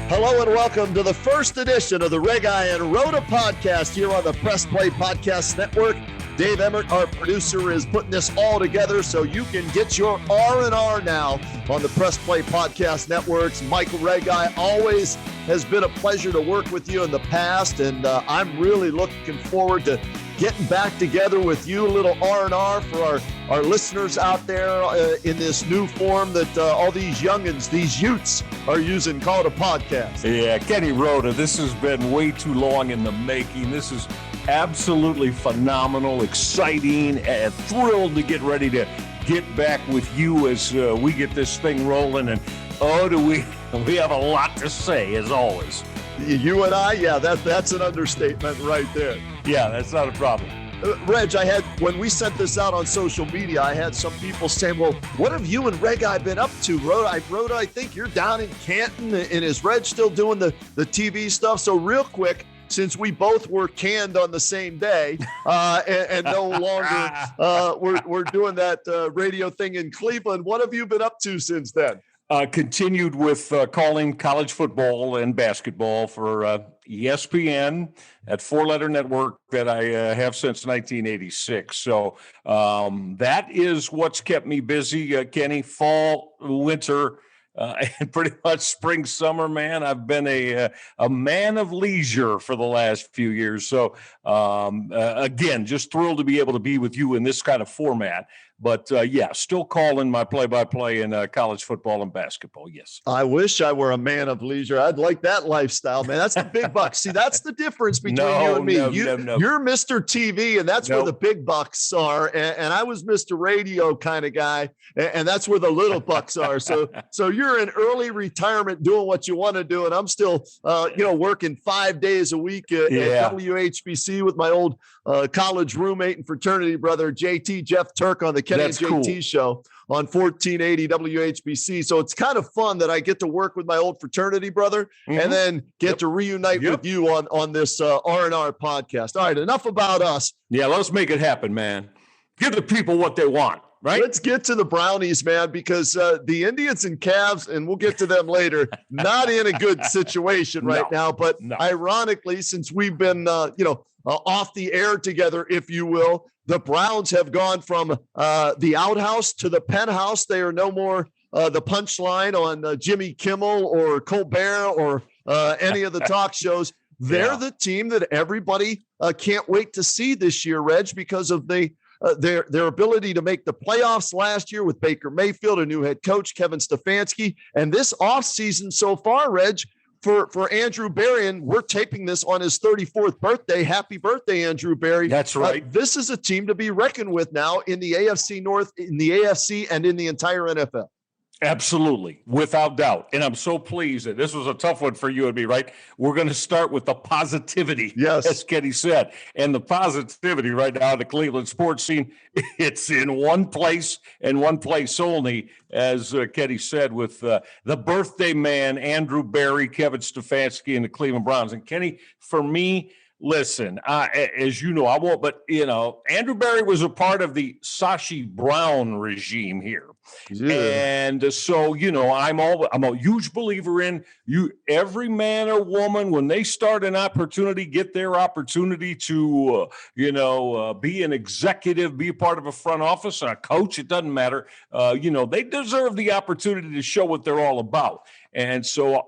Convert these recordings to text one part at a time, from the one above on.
Hello and welcome to the first edition of the Reghi and Roda podcast here on the Press Play Podcast Network. Dave Emmert, our producer, is putting this all together so you can get your R&R now on the Press Play Podcast Networks. Michael Reghi, always has been a pleasure to work with you in the past, and I'm really looking forward to getting back together with you, a little R&R for our listeners out there in this new form that all these youngins, these Utes are using called a podcast. Yeah, Kenny Roda, this has been way too long in the making. This is absolutely phenomenal, exciting, and thrilled to get ready to get back with you as we get this thing rolling. And we have a lot to say, as always. You and I, yeah, that's an understatement right there. Yeah, that's not a problem. Reg, when we sent this out on social media, I had some people saying, well, what have you and Reghi been up to? Rhoda, I think you're down in Canton, and is Reg still doing the TV stuff? So real quick, since we both were canned on the same day and no longer we're doing that radio thing in Cleveland, what have you been up to since then? Continued with calling college football and basketball for ESPN, that four-letter network that I have since 1986. So that is what's kept me busy, Kenny. Fall, winter, and pretty much spring, summer, man. I've been a man of leisure for the last few years. So again, just thrilled to be able to be with you in this kind of format. But, yeah, still calling my play-by-play in college football and basketball, yes. I wish I were a man of leisure. I'd like that lifestyle, man. That's the big bucks. See, that's the difference between you and me. You're Mr. TV, and that's where the big bucks are. And I was Mr. Radio kind of guy, and that's where the little bucks are. So you're in early retirement doing what you want to do, and I'm still, working 5 days a week at WHBC with my old college roommate and fraternity brother, JT Jeff Turk, on the Kenny and JT show on 1480 WHBC. So it's kind of fun that I get to work with my old fraternity brother and then get to reunite with you on this R&R podcast. All right, enough about us. Yeah, let's make it happen, man. Give the people what they want, right? Let's get to the Brownies, man, because the Indians and Cavs, and we'll get to them later, not in a good situation right now. But ironically, since we've been, off the air together, if you will, the Browns have gone from the outhouse to the penthouse. They are no more the punchline on Jimmy Kimmel or Colbert or any of the talk shows. They're the team that everybody can't wait to see this year, Reg, because of their ability to make the playoffs last year with Baker Mayfield, a new head coach, Kevin Stefanski. And this offseason so far, Reg, for Andrew Berry, and we're taping this on his 34th birthday. Happy birthday, Andrew Berry. That's right. This is a team to be reckoned with now in the AFC North, in the AFC, and in the entire NFL. Absolutely, without doubt. And I'm so pleased that this was a tough one for you and me, right? We're going to start with the positivity, as Kenny said. And the positivity right now in the Cleveland sports scene, it's in one place and one place only, as Kenny said, with the birthday man, Andrew Berry, Kevin Stefanski, and the Cleveland Browns. And Kenny, for me, listen, as you know, I won't, but, Andrew Berry was a part of the Sashi Brown regime here. Yeah. And so, I'm a huge believer in every man or woman, when they start an opportunity, get their opportunity to, be an executive, be a part of a front office, and a coach, it doesn't matter. They deserve the opportunity to show what they're all about. And so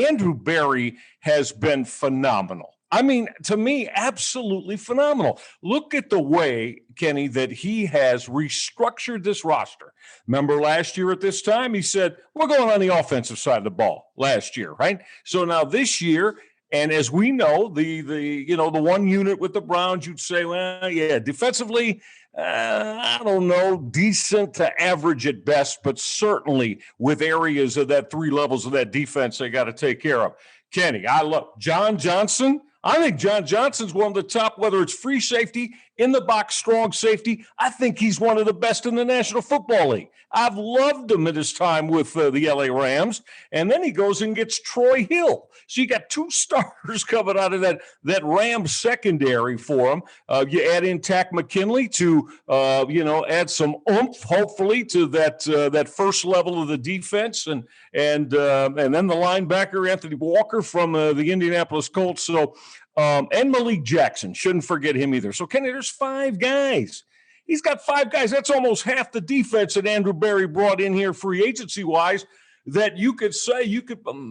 Andrew Berry has been phenomenal. I mean, to me, absolutely phenomenal. Look at the way, Kenny, that he has restructured this roster. Remember last year at this time, he said, we're going on the offensive side of the ball last year, right? So now this year, and as we know, the one unit with the Browns, you'd say, well, yeah, defensively, I don't know, decent to average at best, but certainly with areas of that three levels of that defense they got to take care of. Kenny, I love John Johnson. I think John Johnson's one of the top, whether it's free safety, in the box, strong safety. I think he's one of the best in the National Football League. I've loved him at his time with the LA Rams. And then he goes and gets Troy Hill. So you got two starters coming out of that Rams secondary for him. You add in Tack McKinley to, add some oomph, hopefully, to that first level of the defense. And then the linebacker, Anthony Walker from the Indianapolis Colts. So, and Malik Jackson, shouldn't forget him either. So, Kenny, there's 5 guys. He's got 5 guys. That's almost half the defense that Andrew Berry brought in here free agency-wise that you could say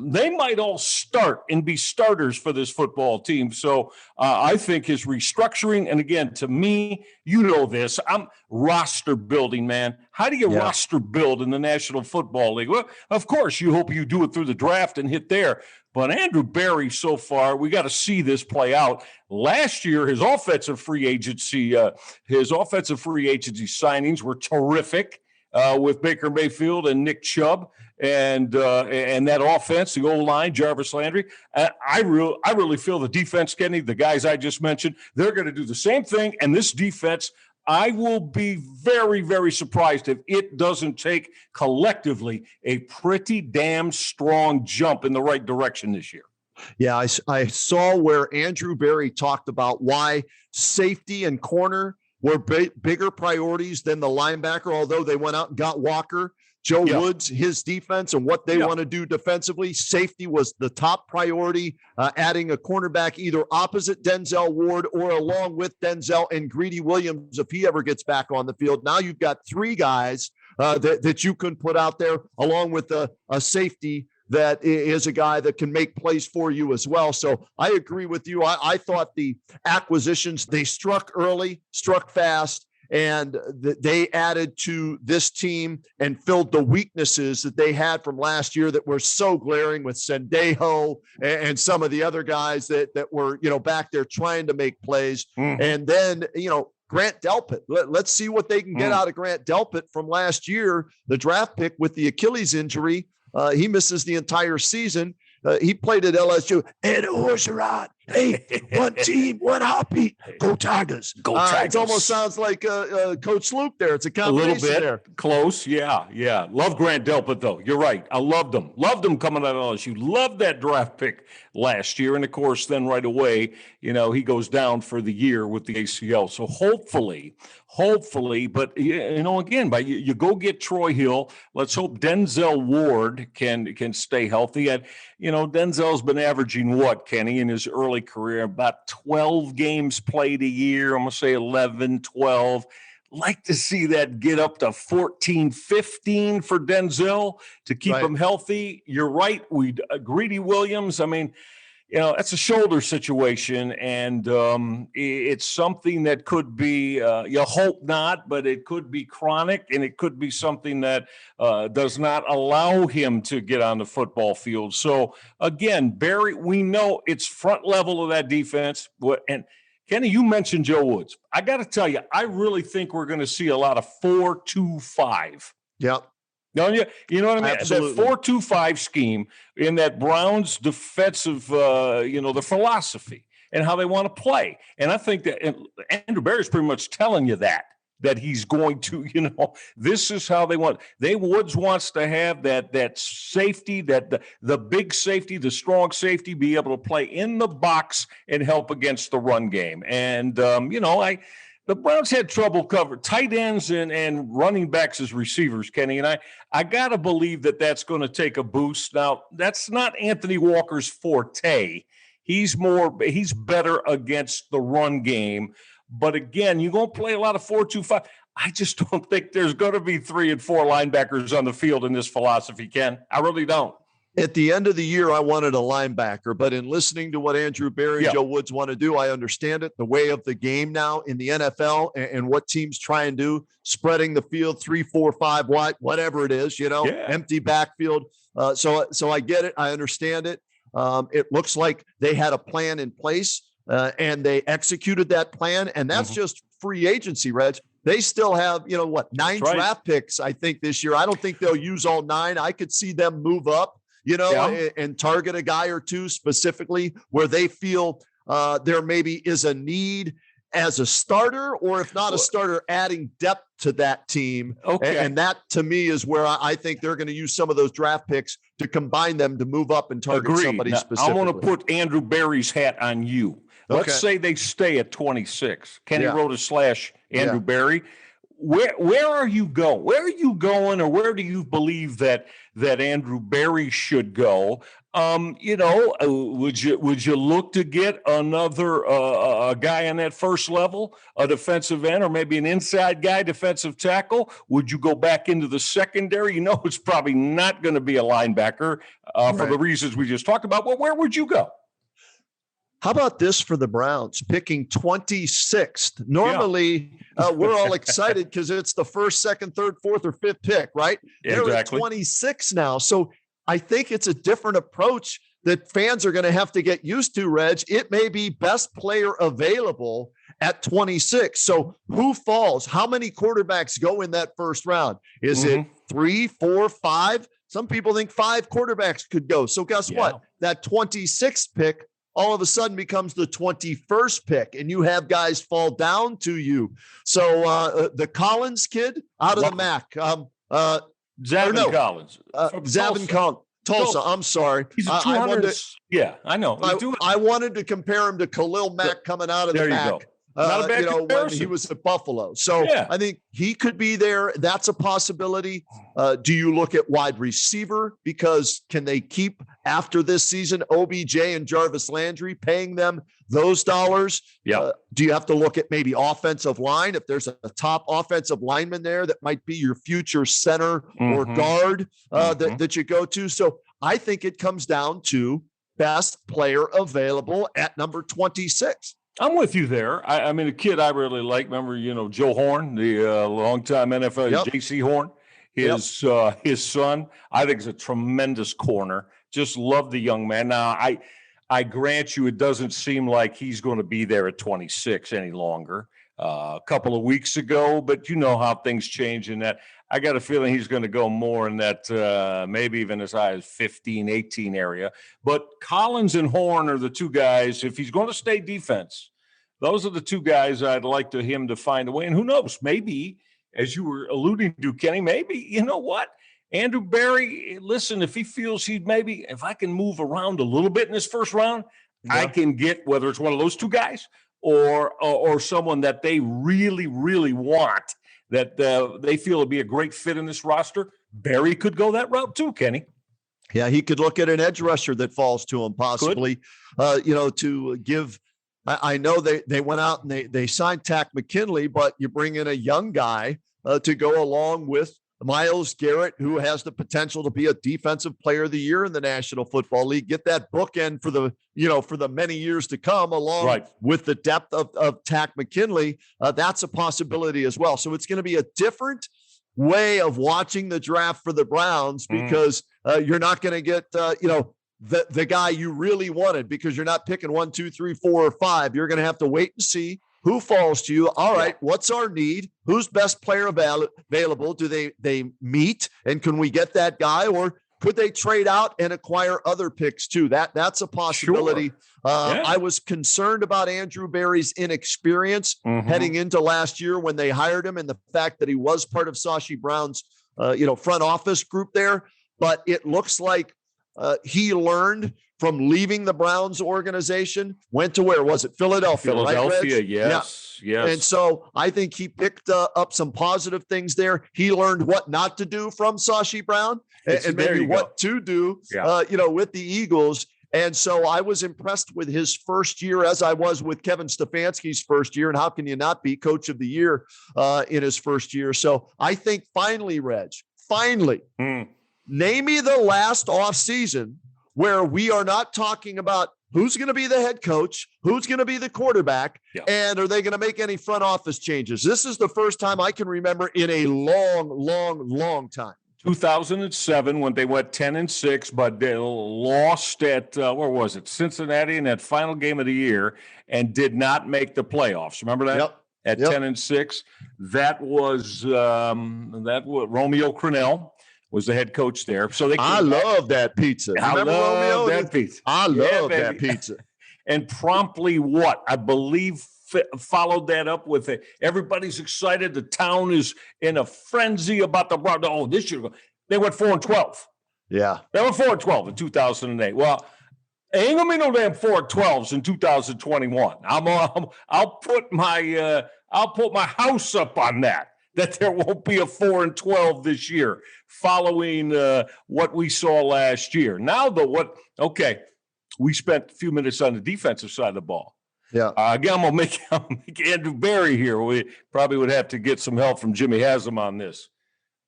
they might all start and be starters for this football team. So I think his restructuring, and again, to me, you know this, I'm roster building, man. How do you roster build in the National Football League? Well, of course, you hope you do it through the draft and hit there. But Andrew Berry, so far, we got to see this play out. Last year, his offensive free agency signings were terrific with Baker Mayfield and Nick Chubb and that offense, the O-line, Jarvis Landry. I really feel the defense, Kenny, the guys I just mentioned, they're going to do the same thing. And this defense, I will be very, very surprised if it doesn't take collectively a pretty damn strong jump in the right direction this year. Yeah, I saw where Andrew Berry talked about why safety and corner were bigger priorities than the linebacker, although they went out and got Walker. Joe Woods, his defense and what they want to do defensively. Safety was the top priority, adding a cornerback either opposite Denzel Ward or along with Denzel and Greedy Williams if he ever gets back on the field. Now you've got 3 guys that you can put out there along with a safety that is a guy that can make plays for you as well. So I agree with you. I thought the acquisitions, they struck early, struck fast, and they added to this team and filled the weaknesses that they had from last year that were so glaring with Sendejo and some of the other guys that were, back there trying to make plays. And then, Grant Delpit. Let's see what they can get out of Grant Delpit from last year, the draft pick with the Achilles injury. He misses the entire season. He played at LSU. And Orgeron. Hey, one team, one heartbeat. Go Tigers. Go Tigers. It almost sounds like Coach Luke there. It's a combination little bit there. Close. Yeah. Love Grant Delpit, though. You're right. I loved him. Loved him coming out of LSU. Loved that draft pick last year. And, of course, then right away, he goes down for the year with the ACL. So hopefully, but, again, you go get Troy Hill. Let's hope Denzel Ward can stay healthy. And, Denzel's been averaging what, Kenny, in his early career? About 12 games played a year. I'm going to say 11, 12. Like to see that get up to 14, 15 for Denzel to keep him healthy. You're right. Greedy Williams, that's a shoulder situation, and it's something that could be, you hope not, but it could be chronic, and it could be something that does not allow him to get on the football field. So, again, Barry, we know it's front level of that defense. And, Kenny, you mentioned Joe Woods. I got to tell you, I really think we're going to see a lot of 4-2-5. Yep. No, you know what I mean? Absolutely. That 4-2-5 scheme in that Browns defensive, the philosophy and how they want to play. And I think that Andrew Berry's pretty much telling you that he's going to, this is how they want. Woods wants to have that safety, that the big safety, the strong safety, be able to play in the box and help against the run game. And, the Browns had trouble covering tight ends and running backs as receivers, Kenny, and I got to believe that that's going to take a boost. Now, that's not Anthony Walker's forte. He's better against the run game. But again, you're going to play a lot of 4-2-5. I just don't think there's going to be 3 and 4 linebackers on the field in this philosophy, Ken. I really don't. At the end of the year, I wanted a linebacker, but in listening to what Andrew Berry, Joe Woods want to do, I understand it. The way of the game now in the NFL and what teams try and do, spreading the field 3, 4, 5 wide, whatever it is, empty backfield. So I get it. I understand it. It looks like they had a plan in place and they executed that plan. And that's just free agency, Reg. They still have, 9 draft picks, I think, this year. I don't think they'll use all 9. I could see them move up. And target a guy or two specifically where they feel there maybe is a need as a starter, or if not a starter, adding depth to that team. Okay. And that, to me, is where I think they're going to use some of those draft picks to combine them to move up and target somebody specifically. I want to put Andrew Berry's hat on you. Let's say they stay at 26. Kenny Roda / Andrew Berry. Where are you going? Where are you going, or where do you believe that Andrew Berry should go? Would you look to get another a guy on that first level, a defensive end, or maybe an inside guy, defensive tackle? Would you go back into the secondary? It's probably not going to be a linebacker for the reasons we just talked about. Well, where would you go? How about this for the Browns, picking 26th? Normally, we're all excited because it's the first, second, third, fourth, or fifth pick, right? Exactly. They're at 26 now. So I think it's a different approach that fans are going to have to get used to, Reg. It may be best player available at 26. So who falls? How many quarterbacks go in that first round? Is it 3, 4, 5? Some people think 5 quarterbacks could go. So guess what? That 26th pick all of a sudden becomes the 21st pick, and you have guys fall down to you. So the Collins kid out of the MAC. Zavin Collins. Zavin Collins. Tulsa. I'm sorry. He's a 200. I know. I wanted to compare him to Khalil Mack coming out of the MAC. Go. Not a bad comparison. When he was at Buffalo. So I think he could be there. That's a possibility. Do you look at wide receiver? Because can they keep, after this season, OBJ and Jarvis Landry, paying them those dollars? Yeah. Do you have to look at maybe offensive line? If there's a top offensive lineman there that might be your future center or guard that you go to. So I think it comes down to best player available at number 26. I'm with you there. I mean, a kid I really like. Remember, Joe Horn, the longtime NFL, J.C. Horn, his son. I think is a tremendous corner. Just love the young man. Now, I grant you, it doesn't seem like he's going to be there at 26 any longer. A couple of weeks ago, but you know how things change in that. I got a feeling he's going to go more in that maybe even as high as 15, 18 area. But Collins and Horn are the two guys. If he's going to stay defense, those are the two guys I'd like him to find a way. And who knows, maybe, as you were alluding to, Kenny, maybe, you know what? Andrew Berry, listen, if he feels if I can move around a little bit in this first round, I can get, whether it's one of those two guys or someone that they really, really want, that they feel would be a great fit in this roster. Berry could go that route too, Kenny. Yeah, he could look at an edge rusher that falls to him possibly, to give. I know they went out and they signed Takk McKinley, but you bring in a young guy to go along with Myles Garrett, who has the potential to be a defensive player of the year in the National Football League. Get that bookend for the many years to come, along with the depth of Takk McKinley. That's a possibility as well. So it's going to be a different way of watching the draft for the Browns, because you're not going to get the guy you really wanted, because you're not picking 1, 2, 3, 4, or 5. You're going to have to wait and see who falls to you. All right, what's our need? Who's best player available? Do they meet? And can we get that guy? Or could they trade out and acquire other picks too? That's a possibility. Sure. I was concerned about Andrew Berry's inexperience heading into last year when they hired him, and the fact that he was part of Sashi Brown's front office group there. But it looks like he learned from leaving the Browns organization, went to where was it? Philadelphia, Philadelphia, right, yes. And so I think he picked up some positive things there. He learned what not to do from Sashi Brown and maybe what to do, with the Eagles. And so I was impressed with his first year, as I was with Kevin Stefanski's first year. And how can you not be coach of the year in his first year? So I think finally, Reg, name me the last offseason where we are not talking about who's going to be the head coach, who's going to be the quarterback, and are they going to make any front office changes? This is the first time I can remember in a long time. 2007, when they went 10-6, but they lost at where was it? Cincinnati in that final game of the year, and did not make the playoffs. Remember that? Yep. At 10-6, that was Romeo Crennel was the head coach there. So I love that pizza. I love that pizza. I love that pizza. And promptly, I believe followed that up with everybody's excited. The town is in a frenzy about the Browns. Oh, this year they went 4-12. Yeah, they went 4-12 in 2008. Well, ain't gonna be no damn 4-12s in 2021. I'll put my house up on that there won't be a 4-12 this year following what we saw last year. Now, okay, we spent a few minutes on the defensive side of the ball. Yeah. Again, I'm gonna make Andrew Berry here. We probably would have to get some help from Jimmy Haslam on this.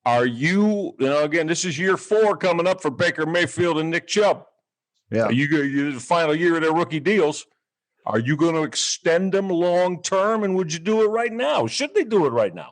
Are you again, this is year 4 coming up for Baker Mayfield and Nick Chubb. Yeah. You the final year of their rookie deals. Are you going to extend them long term? And would you do it right now? Should they do it right now?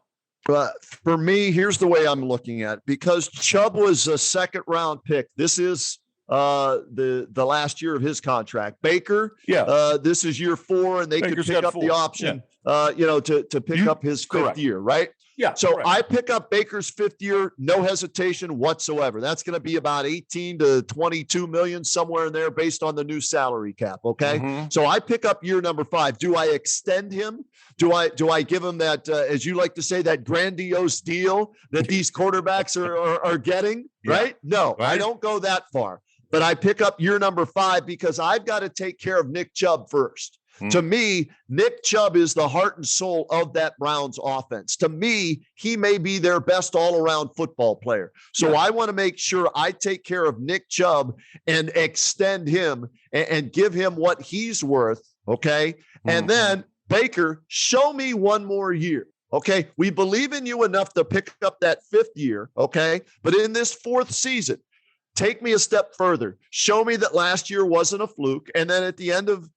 For me, here's the way I'm looking at it. Because Chubb was a second round pick. This is the last year of his contract. Baker, this is year 4, and they could pick up 4. The option, to pick up his 5th year, right? Yeah. So correct. I pick up Baker's 5th year, no hesitation whatsoever. That's going to be about 18 to 22 million, somewhere in there, based on the new salary cap. Okay. Mm-hmm. So I pick up year number 5. Do I extend him? Do I give him that, as you like to say, that grandiose deal that these quarterbacks are getting? Yeah. Right? No, right. I don't go that far. But I pick up year number 5 because I've got to take care of Nick Chubb first. To me, Nick Chubb is the heart and soul of that Browns offense. To me, he may be their best all-around football player. So I want to make sure I take care of Nick Chubb and extend him and give him what he's worth, okay? Mm-hmm. And then, Baker, show me one more year, okay? We believe in you enough to pick up that 5th year, okay? But in this 4th season, take me a step further. Show me that last year wasn't a fluke. And then at the end of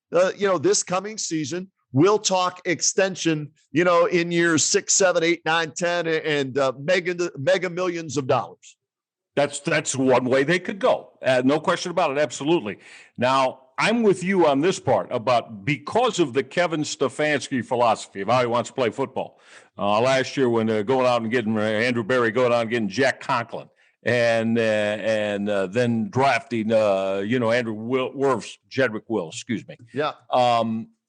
this coming season, we'll talk extension, in years 6, 7, 8, 9, 10, and mega millions of dollars. That's one way they could go. No question about it. Absolutely. Now, I'm with you on this part about because of the Kevin Stefanski philosophy of how he wants to play football. Last year when going out and getting Andrew Berry, going out and getting Jack Conklin. And then drafting, Andrew Wirfs, Jedrick Wills, excuse me. Yeah.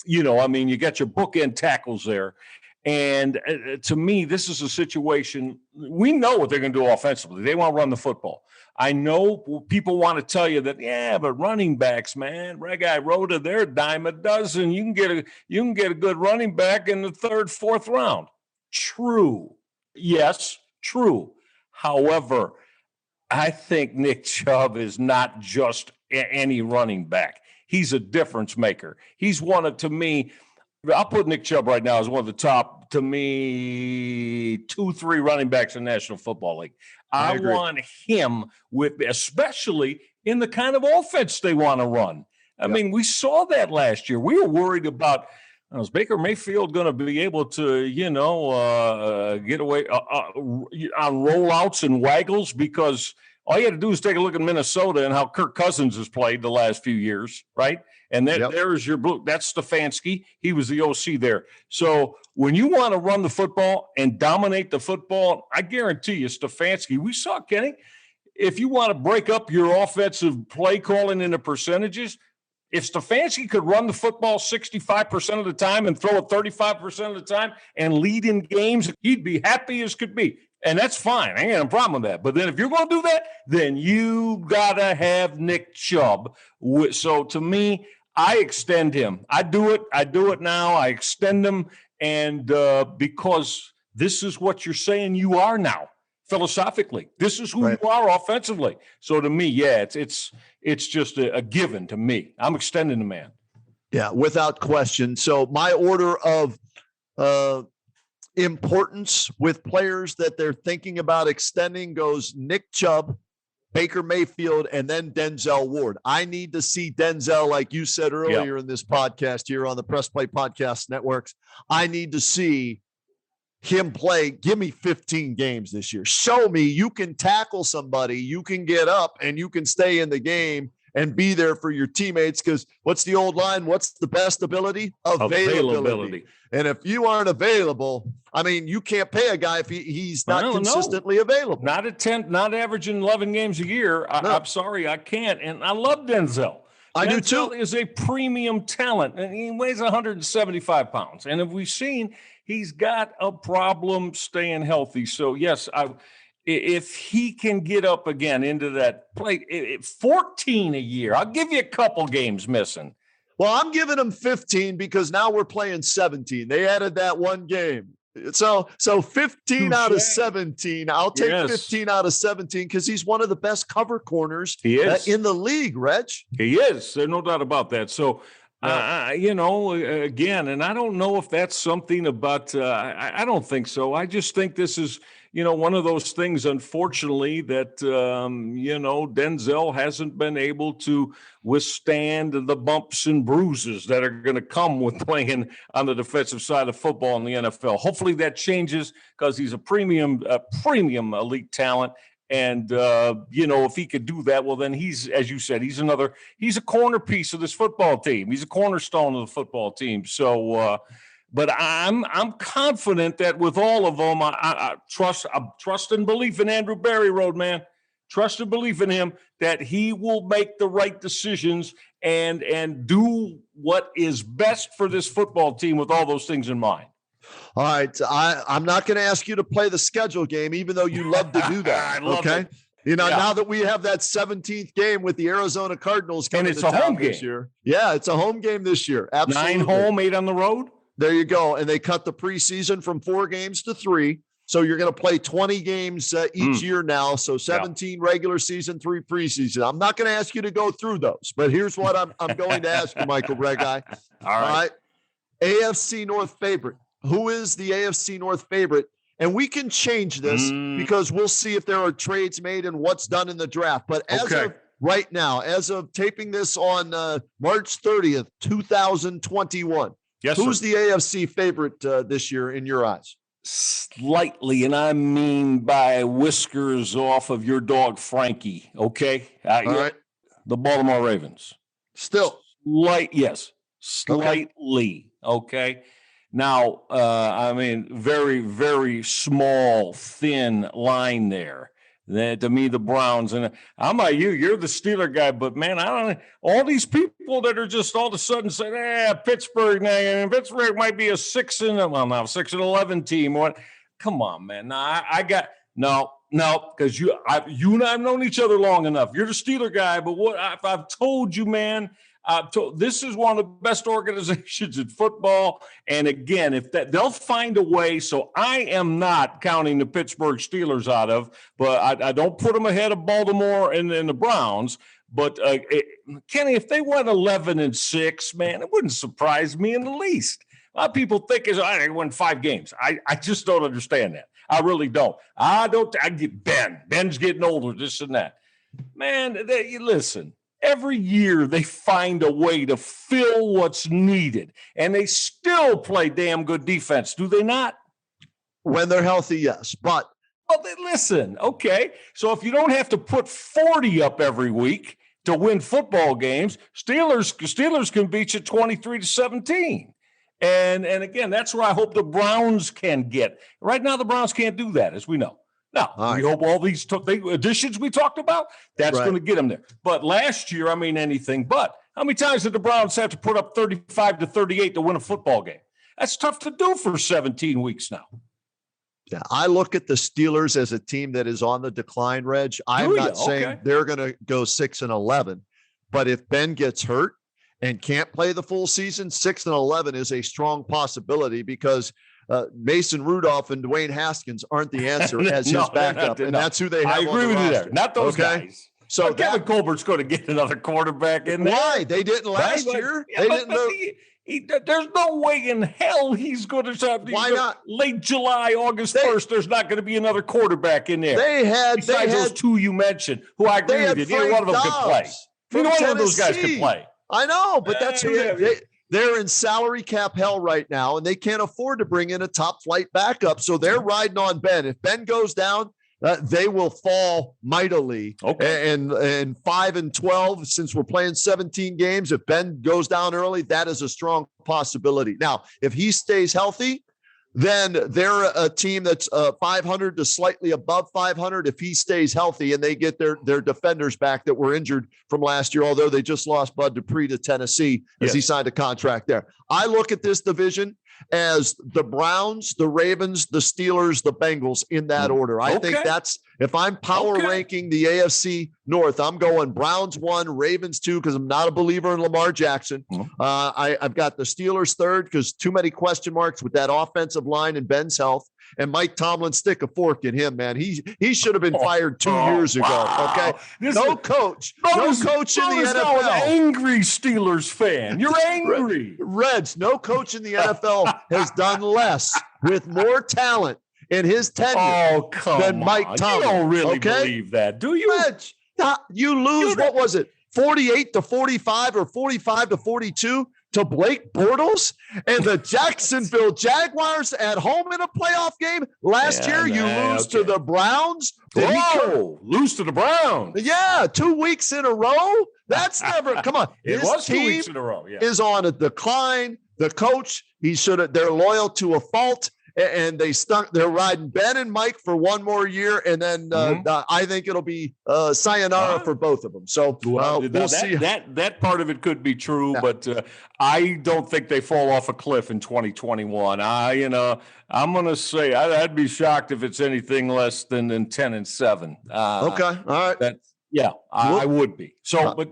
You got your bookend tackles there. And to me, this is a situation, we know what they're going to do offensively. They want to run the football. I know people want to tell you that, but running backs, man, Reghi, Roda, they're a dime a dozen. You can get a good running back in the 3rd, 4th round. True. Yes, true. However, I think Nick Chubb is not just any running back. He's a difference maker. He's to me, I'll put Nick Chubb right now as one of the top, to me, 2-3 running backs in the National Football League. I want him especially in the kind of offense they want to run. I mean, we saw that last year. We were worried about, is Baker Mayfield going to be able to, get away on rollouts and waggles? Because all you had to do is take a look at Minnesota and how Kirk Cousins has played the last few years, right? And there's your blue. That's Stefanski. He was the OC there. So when you want to run the football and dominate the football, I guarantee you, Stefanski, we saw, Kenny, if you want to break up your offensive play calling into percentages, if Stefanski could run the football 65% of the time and throw it 35% of the time and lead in games, he'd be happy as could be. And that's fine. I ain't got a problem with that. But then if you're going to do that, then you got to have Nick Chubb. So to me, I extend him. I do it now. I extend him. And because this is what you're saying you are now, philosophically. This is who you are offensively. So to me, it's just a given to me. I'm extending the man. Yeah, without question. So my order of importance with players that they're thinking about extending goes Nick Chubb, Baker Mayfield, and then Denzel Ward. I need to see Denzel, like you said earlier in this podcast here on the Press Play Podcast Networks. I need to see him play. Give me 15 games this year. Show me you can tackle somebody, you can get up, and you can stay in the game and be there for your teammates. Because what's the old line? What's the best ability? Availability. And if you aren't available, I mean, you can't pay a guy if he's not consistently available. Not averaging 11 games a year. I'm sorry, I can't. And I love Denzel. I do Denzel too. is a premium talent, and he weighs 175 pounds. And if we've seen, he's got a problem staying healthy. So, yes, if he can get up again into that play, 14 a year, I'll give you a couple games missing. Well, I'm giving him 15 because now we're playing 17. They added that one game. So 15 out of 17. I'll take 15 out of 17 because he's one of the best cover corners in the league, Reg. He is. There's no doubt about that. So, again, and I don't know if that's something about, I don't think so. I just think this is, one of those things, unfortunately, that, Denzel hasn't been able to withstand the bumps and bruises that are going to come with playing on the defensive side of football in the NFL. Hopefully that changes because he's a premium elite talent. And, if he could do that, well, then he's, as you said, he's a corner piece of this football team. He's a cornerstone of the football team. So, but I'm confident that with all of them, I trust and belief in Andrew Berry, Roadman. Trust and belief in him that he will make the right decisions and do what is best for this football team with all those things in mind. All right. I'm not going to ask you to play the schedule game, even though you love to do that. Okay. Now that we have that 17th game with the Arizona Cardinals coming to town this year. Yeah, it's a home game this year. Absolutely. 9 home, 8 on the road. There you go. And they cut the preseason from 4 games to 3. So you're going to play 20 games each year now. So 17 regular season, 3 preseason. I'm not going to ask you to go through those, but here's what I'm going to ask you, Michael Reghi. All right. AFC North favorite. Who is the AFC North favorite? And we can change this because we'll see if there are trades made and what's done in the draft. But as of right now, as of taping this on March 30th, 2021, who's the AFC favorite this year in your eyes? Slightly, and I mean by whiskers off of your dog, Frankie, okay? All right. The Baltimore Ravens. Still. Slightly, okay? Now, very, very small, thin line there. To me, the Browns, and I'm like you're the Steeler guy, but man, I don't know. All these people that are just all of a sudden saying, Pittsburgh, and Pittsburgh might be a 6-11 team. What? Come on, man. Now I got no, because you and I've known each other long enough. You're the Steeler guy, but what I've told you, man. This is one of the best organizations in football. And again, if that they'll find a way. So I am not counting the Pittsburgh Steelers out of, but I don't put them ahead of Baltimore and the Browns. But Kenny, if they went 11-6, man, it wouldn't surprise me in the least. A lot of people think they won 5 games. I just don't understand that. I really don't. I get Ben's getting older, this and that. Man, listen. Every year they find a way to fill what's needed, and they still play damn good defense, do they not? When they're healthy, yes. But listen, okay. So if you don't have to put 40 up every week to win football games, Steelers can beat you 23-17. And again, that's where I hope the Browns can get. Right now, the Browns can't do that, as we know. Now, we hope all these additions we talked about, that's going to get them there. But last year, anything but. How many times did the Browns have to put up 35-38 to win a football game? That's tough to do for 17 weeks now. Yeah, I look at the Steelers as a team that is on the decline, Reg. I'm not saying they're going to go 6-11, but if Ben gets hurt and can't play the full season, 6-11 is a strong possibility because Mason Rudolph and Dwayne Haskins aren't the answer as his backup, and that's who they have. I agree with you there. Not those guys. So Kevin Colbert's going to get another quarterback in there. Why? They didn't last year. They didn't know. There's no way in hell he's going to have. Why not? Late July, August 1st, there's not going to be another quarterback in there. Besides those 2 you mentioned, who I agree with you. Neither one of them could play. Neither one of those guys could play. I know, but that's who they're in salary cap hell right now, and they can't afford to bring in a top flight backup. So they're riding on Ben. If Ben goes down, they will fall mightily. Okay. And 5-12, since we're playing 17 games, if Ben goes down early, that is a strong possibility. Now, if he stays healthy, then they're a team that's 500 to slightly above 500 if he stays healthy and they get their defenders back that were injured from last year, although they just lost Bud Dupree to Tennessee as he signed a contract there. I look at this division as the Browns, the Ravens, the Steelers, the Bengals in that order. I think that's, if I'm power ranking the AFC North, I'm going Browns 1, Ravens 2, because I'm not a believer in Lamar Jackson. I've got the Steelers 3rd because too many question marks with that offensive line and Ben's health. And Mike Tomlin, stick a fork in him, man. He should have been fired 2 years ago. Wow. Okay, no coach in the NFL. An angry Steelers fan. You're angry, Reds. No coach in the NFL has done less with more talent in his tenure than Mike Tomlin. You don't really believe that, do you? Reds, you lose. What was it? 48 to 45 or 45 to 42 to Blake Bortles and the Jacksonville Jaguars at home in a playoff game. Last year, you lose to the Browns. Lose to the Browns. Yeah, 2 weeks in a row. That's never, come on. It was 2 weeks in a row. Is on a decline. The coach, they're loyal to a fault. And they're riding Ben and Mike for one more year. And then I think it'll be sayonara for both of them. So we'll see. That part of it could be true, but I don't think they fall off a cliff in 2021. I'm going to say I'd be shocked if it's anything less than 10-7. Okay. All right. I would be. So, but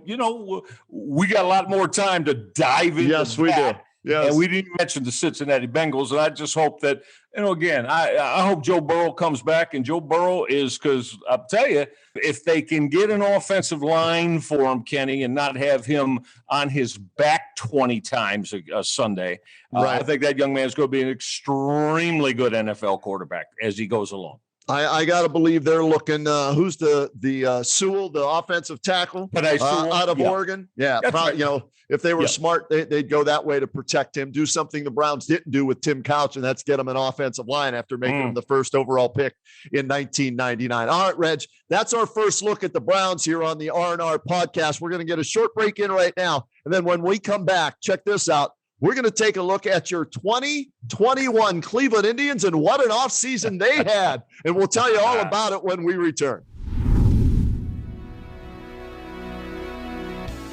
we got a lot more time to dive into Yes, we do. Yes. And we didn't mention the Cincinnati Bengals, and I just hope that, again, I hope Joe Burrow comes back, and Joe Burrow is, because I'll tell you, if they can get an offensive line for him, Kenny, and not have him on his back 20 times a Sunday, I think that young man is going to be an extremely good NFL quarterback as he goes along. I got to believe they're looking. Who's the Sewell, the offensive tackle out of Oregon? Yeah, probably, right. If they were smart, they'd go that way to protect him. Do something the Browns didn't do with Tim Couch, and that's get him an offensive line after making him the first overall pick in 1999. All right, Reg, that's our first look at the Browns here on the R&R podcast. We're going to get a short break in right now, and then when we come back, check this out. We're going to take a look at your 2021 Cleveland Indians and what an offseason they had. And we'll tell you all about it when we return.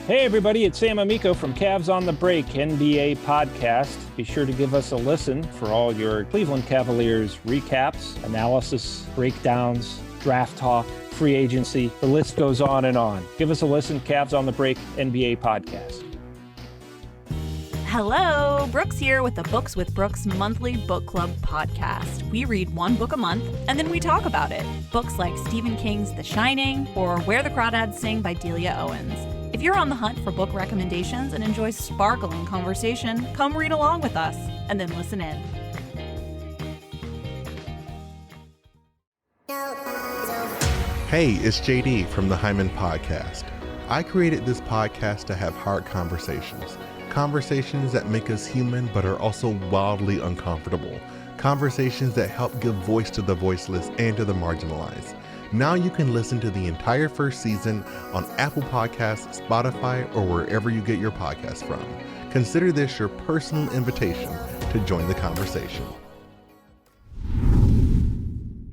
Hey, everybody. It's Sam Amico from Cavs on the Break NBA podcast. Be sure to give us a listen for all your Cleveland Cavaliers recaps, analysis, breakdowns, draft talk, free agency. The list goes on and on. Give us a listen. Cavs on the Break NBA podcast. Hello, Brooks here with the Books with Brooks monthly book club podcast. We read one book a month and then we talk about it. Books like Stephen King's The Shining or Where the Crawdads Sing by Delia Owens. If you're on the hunt for book recommendations and enjoy sparkling conversation, come read along with us and then listen in. Hey, it's JD from the Hyman Podcast. I created this podcast to have hard conversations. Conversations that make us human but are also wildly uncomfortable. Conversations that help give voice to the voiceless and to the marginalized. Now you can listen to the entire first season on Apple Podcasts, Spotify, or wherever you get your podcasts from. Consider this your personal invitation to join the conversation.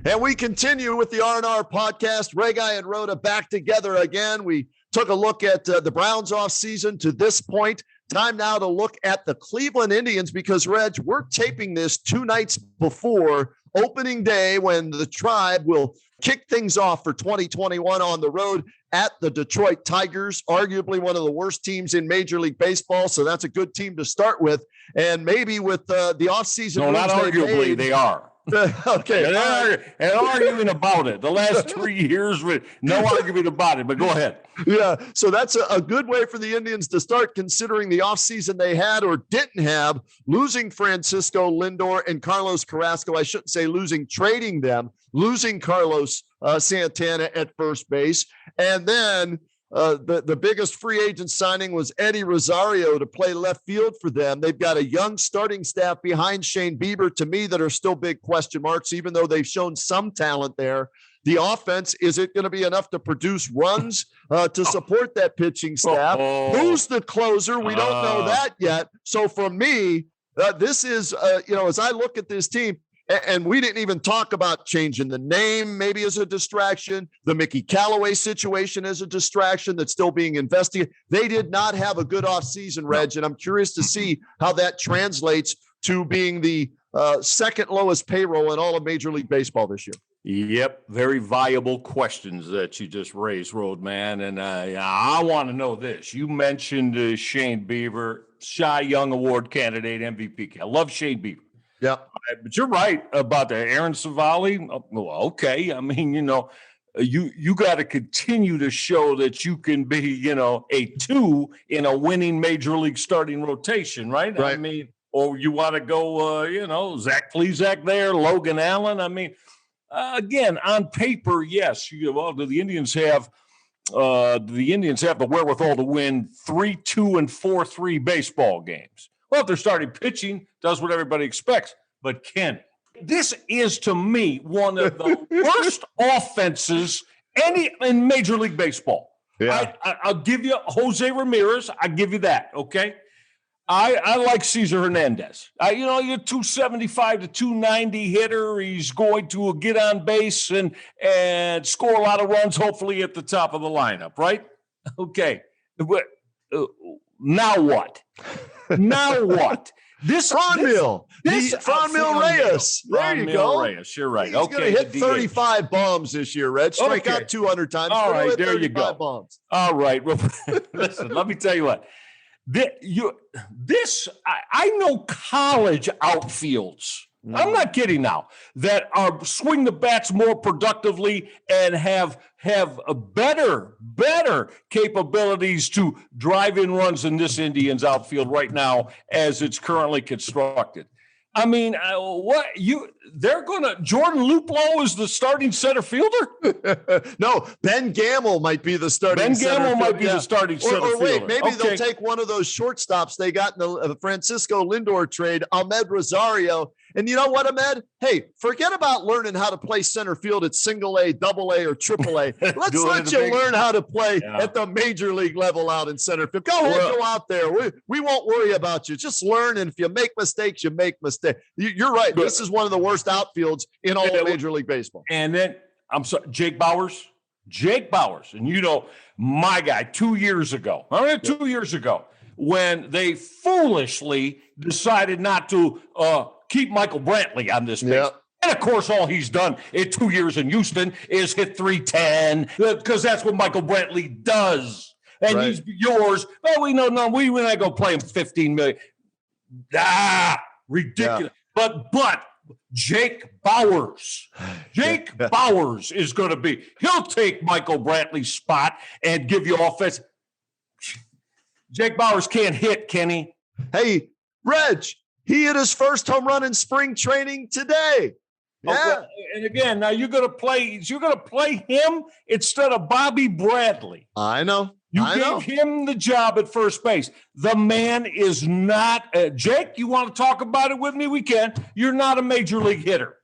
And we continue with the R&R podcast. Reghi and Roda back together again. We took a look at the Browns offseason to this point. Time now to look at the Cleveland Indians because, Reg, we're taping this 2 nights before opening day when the Tribe will kick things off for 2021 on the road at the Detroit Tigers, arguably one of the worst teams in Major League Baseball. So that's a good team to start with. And maybe with the offseason. No, not arguably, they are. Okay. And arguing about it. The last 3 years, no argument about it, but go ahead. Yeah, so that's a good way for the Indians to start considering the offseason they had or didn't have, losing Francisco Lindor and Carlos Carrasco. I shouldn't say trading them, losing Carlos Santana at first base. And then the biggest free agent signing was Eddie Rosario to play left field for them. They've got a young starting staff behind Shane Bieber, to me, that are still big question marks, even though they've shown some talent there. The offense, is it going to be enough to produce runs to support that pitching staff? Who's the closer? We don't know that yet. So for me, This is, as I look at this team, and we didn't even talk about changing the name maybe as a distraction, the Mickey Callaway situation as a distraction that's still being investigated. They did not have a good offseason, Reg, and I'm curious to see how that translates to being the second lowest payroll in all of Major League Baseball this year. Yep, very viable questions that you just raised, Roadman, and I want to know this. You mentioned Shane Bieber, Cy Young Award candidate, MVP. I love Shane Bieber. Yeah, but you're right about the Aaron Savali. Well, okay, I mean, you got to continue to show that you can be, a 2 in a winning Major League starting rotation, right? I mean, or you want to go, Zach Plesac there, Logan Allen. I mean. Again, on paper, yes. Do the Indians have the wherewithal to win 3-2 and 4-3 baseball games? Well, if they're starting pitching, does what everybody expects. But Ken, this is to me one of the worst offenses in Major League Baseball. Yeah. I'll give you Jose Ramirez. I give you that. Okay. I like Cesar Hernandez. You're 275 to 290 hitter. He's going to get on base and score a lot of runs, hopefully at the top of the lineup, right? Okay. Now what? Now what? This Franmil Reyes. There you go. Reyes. You're right. He's going to hit 35 bombs this year, Reg. Strike out 200 times. All right, there you go. Bombs. All right. Well, listen, let me tell you what. I know college outfields. I'm not kidding now, that are swing the bats more productively and have a better capabilities to drive in runs in this Indians outfield right now as it's currently constructed. I mean, Jordan Luplow is the starting center fielder? No, Ben Gamble might be the starting center fielder. Ben Gamble might be the starting center fielder. Or wait, maybe they'll take one of those shortstops they got in the Francisco Lindor trade, Ahmed Rosario. And you know what, Ahmed? Hey, forget about learning how to play center field at single A, double A, or triple A. Let's let you learn how to play at the major league level out in center field. Go ahead, go out there. We won't worry about you. Just learn, and if you make mistakes, you make mistakes. You're right. This is one of the worst outfields in all of Major League Baseball. And then, I'm sorry, Jake Bauers, and my guy 2 years ago, when they foolishly decided not to keep Michael Brantley on this base. Yep. And, of course, all he's done in 2 years in Houston is hit 310 because that's what Michael Brantley does. And he's yours. Oh, we're not going to play him $15 million. Ridiculous. Yeah. But Jake Bauers is going to be – he'll take Michael Brantley's spot and give you offense. Jake Bauers can't hit, Kenny. Hey, Reg, he hit his first home run in spring training today. Yeah. Okay. And again, now you're going to play him instead of Bobby Bradley. I know. You gave him the job at first base. The man is not Jake, you want to talk about it with me? We can. You're not a major league hitter.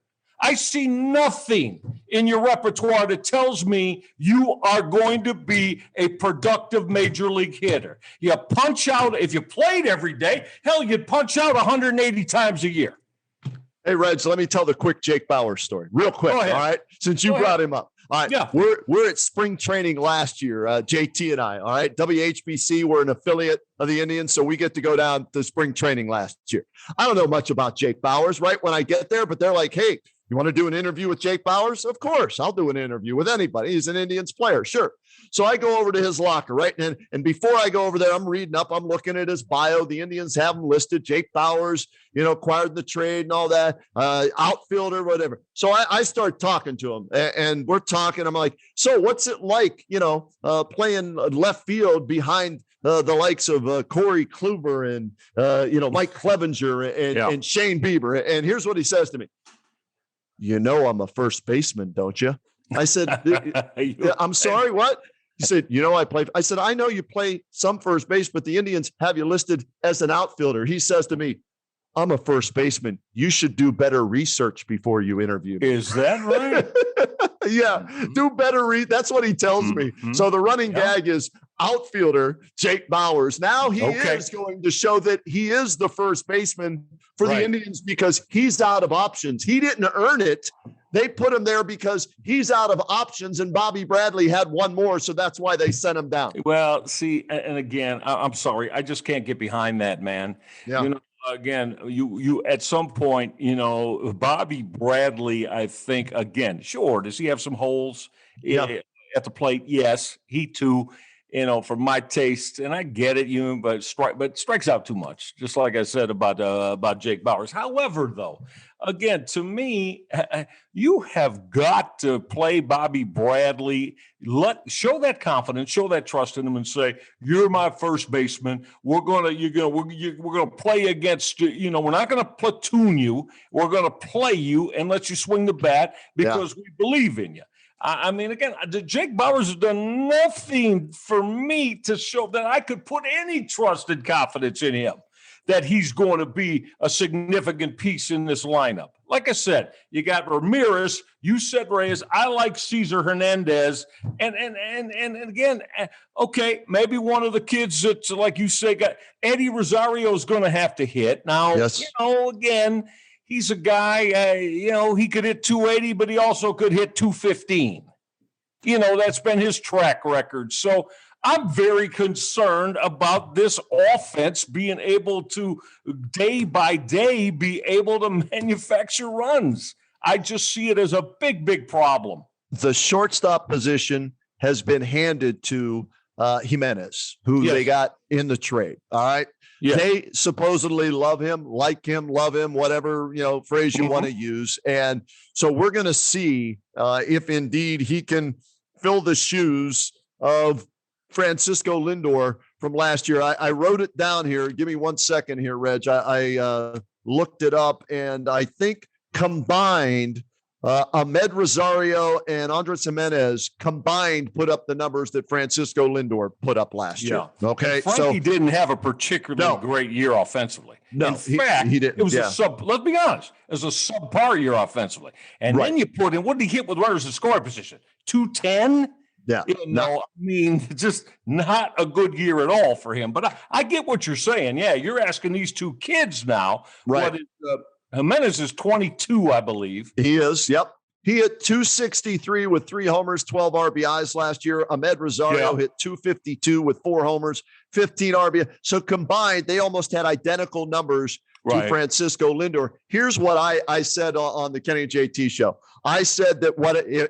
I see nothing in your repertoire that tells me you are going to be a productive major league hitter. You punch out, if you played every day, hell, you'd punch out 180 times a year. Hey, Reg, let me tell the quick Jake Bauers story real quick, all right, since you brought him up. All right, yeah. We're at spring training last year, JT and I, all right? WHBC, we're an affiliate of the Indians, so we get to go down to spring training last year. I don't know much about Jake Bauers, right, when I get there, but they're like, hey, you want to do an interview with Jake Bauers? Of course, I'll do an interview with anybody. He's an Indians player, sure. So I go over to his locker, right? And before I go over there, I'm reading up. I'm looking at his bio. The Indians have him listed. Jake Bauers, acquired the trade and all that, outfielder, whatever. So I start talking to him, and we're talking. I'm like, so what's it like, playing left field behind the likes of Corey Kluber and, Mike Clevenger and Shane Bieber? And here's what he says to me. I'm a first baseman, don't you? I said, I'm sorry, what? He said, I play. I said, I know you play some first base, but the Indians have you listed as an outfielder. He says to me, I'm a first baseman. You should do better research before you interview me. Is that right? Yeah, do better. That's what he tells me. So the running gag is outfielder Jake Bauers. Now he is going to show that he is the first baseman for the Indians because he's out of options. He didn't earn it. They put him there because he's out of options, and Bobby Bradley had one more, so that's why they sent him down. Well, see, and again, I'm sorry, I just can't get behind that, man. Yeah. You know, again, you at some point, you know, Bobby Bradley, I think, again, sure, does he have some holes at the plate? Yes, he too. You know, for my taste, and I get it, but strikes out too much. Just like I said about Jake Bauers. However, though, again, to me, you have got to play Bobby Bradley. Show that confidence, show that trust in him, and say, "You're my first baseman. We're gonna play against you. We're not gonna platoon you. We're gonna play you and let you swing the bat because we believe in you." I mean, again, Jake Bauers has done nothing for me to show that I could put any trust and confidence in him, that he's going to be a significant piece in this lineup. Like I said, you got Ramirez, you said Reyes, I like Cesar Hernandez, and again, okay, maybe one of the kids that, like you say, got Eddie Rosario is going to have to hit. Now, again, he's a guy, he could hit 280, but he also could hit 215. That's been his track record. So I'm very concerned about this offense being able to, day by day, be able to manufacture runs. I just see it as a big, big problem. The shortstop position has been handed to Jimenez, who they got in the trade. All right. Yeah. They supposedly love him, love him, whatever, phrase you want to use. And so we're going to see if indeed he can fill the shoes of Francisco Lindor from last year. I wrote it down here. Give me 1 second here, Reg. I looked it up, and I think combined, Ahmed Rosario and Andres Jimenez combined put up the numbers that Francisco Lindor put up last year. Okay. And Frankie didn't have a particularly great year offensively. No, in fact, he didn't. It was let's be honest, it was a subpar year offensively. And then you put in, what did he hit with runners in scoring position? 210? Yeah. Just not a good year at all for him. But I get what you're saying. Yeah, you're asking these two kids now. Right. What is Jimenez is 22, I believe. He is. Yep. He hit 263 with 3 homers, 12 RBIs last year. Ahmed Rosario hit 252 with 4 homers, 15 RBI. So combined, they almost had identical numbers to Francisco Lindor. Here's what I said on the Kenny and JT show. I said that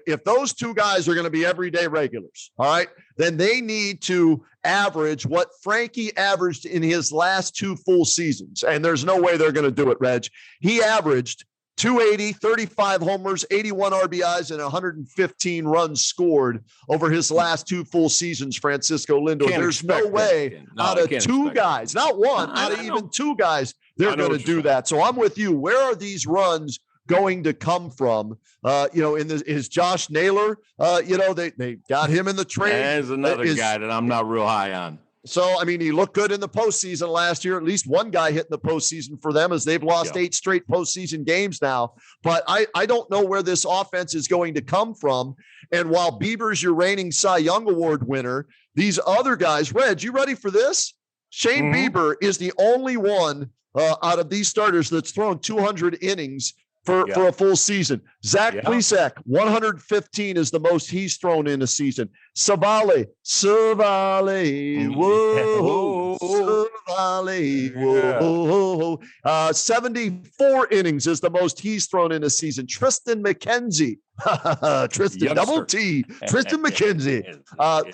if those two guys are going to be everyday regulars, all right, then they need to average what Frankie averaged in his last 2 full seasons. And there's no way they're going to do it, Reg. He averaged 280, 35 homers, 81 RBIs, and 115 runs scored over his last 2 full seasons, Francisco Lindor. There's no way out of 2 guys, not one, out of even 2 guys, they're going to do that. So I'm with you. Where are these runs going to come from? Is Josh Naylor, they got him in the trade. There's another guy that I'm not real high on. So, I mean, he looked good in the postseason last year. At least one guy hit in the postseason for them, as they've lost 8 straight postseason games now. But I don't know where this offense is going to come from. And while Bieber's your reigning Cy Young Award winner, these other guys, Reg, you ready for this? Shane Bieber is the only one out of these starters that's thrown 200 innings for a full season. Zach Plesac, 115 is the most he's thrown in a season. Savale, whoa, Savale, whoa. 74 innings is the most he's thrown in a season. Tristan McKenzie, Tristan double T, Tristan McKenzie,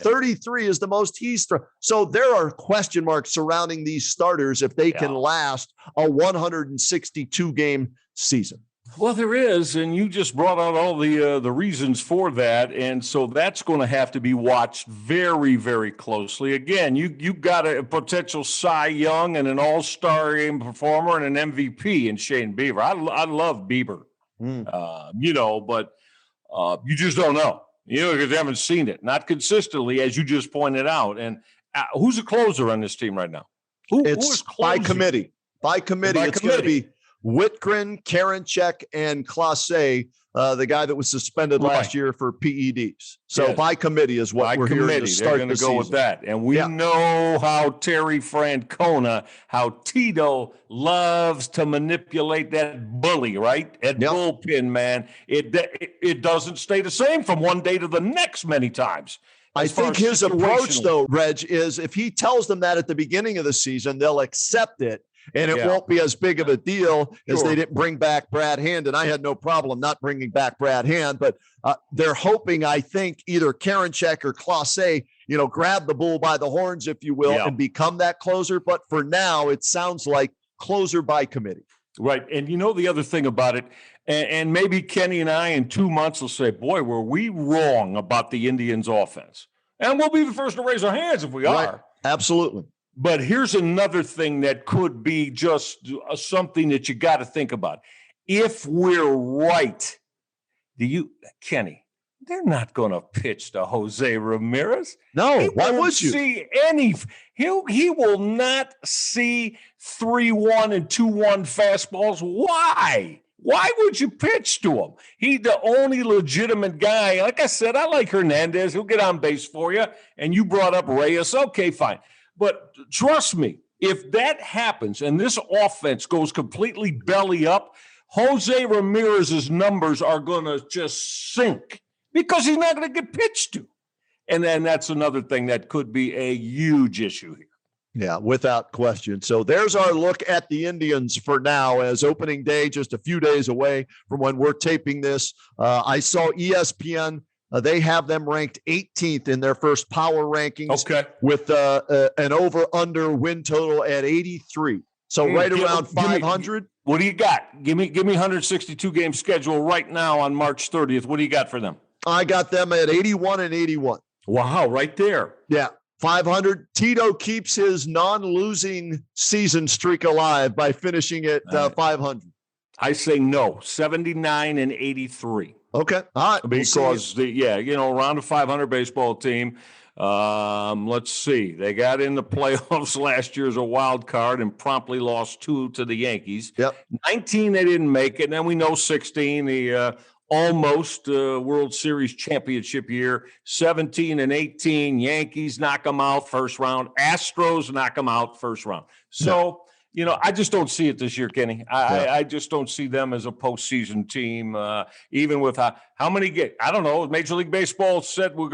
33 is the most he's thrown. So there are question marks surrounding these starters if they can last a 162 game season. Well, there is, and you just brought out all the reasons for that, and so that's going to have to be watched very, very closely. Again, you got a potential Cy Young and an All-Star game performer and an MVP in Shane Bieber. I love Bieber, but you just don't know, because you haven't seen it, not consistently, as you just pointed out. And who's a closer on this team right now? Who is by committee? By committee, it's going to be Whitgren, Karinchak, and Clase, the guy that was suspended last year for PEDs. So by committee is what we're hearing to start They're going to go with that. And we know how Terry Francona, how Tito loves to manipulate that bully, right? At bullpen, man. It doesn't stay the same from one day to the next many times. I think his approach, though, Reg, is if he tells them that at the beginning of the season, they'll accept it. And it won't be as big of a deal as they didn't bring back Brad Hand. And I had no problem not bringing back Brad Hand. But they're hoping, I think, either Karinchak or Clase, grab the bull by the horns, if you will, and become that closer. But for now, it sounds like closer by committee. Right. And the other thing about it, and maybe Kenny and I in 2 months will say, boy, were we wrong about the Indians offense. And we'll be the first to raise our hands if we are. Absolutely. But here's another thing that could be just something that you got to think about. If we're right, Kenny, they're not going to pitch to Jose Ramirez. No, why would you? He will not see 3-1 and 2-1 fastballs. Why? Why would you pitch to him? He's the only legitimate guy. Like I said, I like Hernandez. He'll get on base for you. And you brought up Reyes. Okay, fine. But trust me, if that happens and this offense goes completely belly up, Jose Ramirez's numbers are going to just sink because he's not going to get pitched to. And then that's another thing that could be a huge issue here. Yeah, without question. So there's our look at the Indians for now, as opening day just a few days away from when we're taping this. I saw ESPN. They have them ranked 18th in their first power rankings with an over-under win total at 83. So around 500. What do you got? Give me 162 game schedule right now on March 30th. What do you got for them? I got them at 81 and 81. Wow, right there. Yeah. 500. Tito keeps his non-losing season streak alive by finishing at 500. I say no. 79 and 83. Okay. All right. Because around a 500 baseball team. Let's see. They got in the playoffs last year as a wild card and promptly lost 2 to the Yankees. 19, they didn't make it. And then we know 16, the almost World Series championship year. 17 and 18, Yankees knock them out first round. Astros knock them out first round. So, I just don't see it this year, Kenny. I just don't see them as a postseason team, even with how many get. I don't know. Major League Baseball said we'll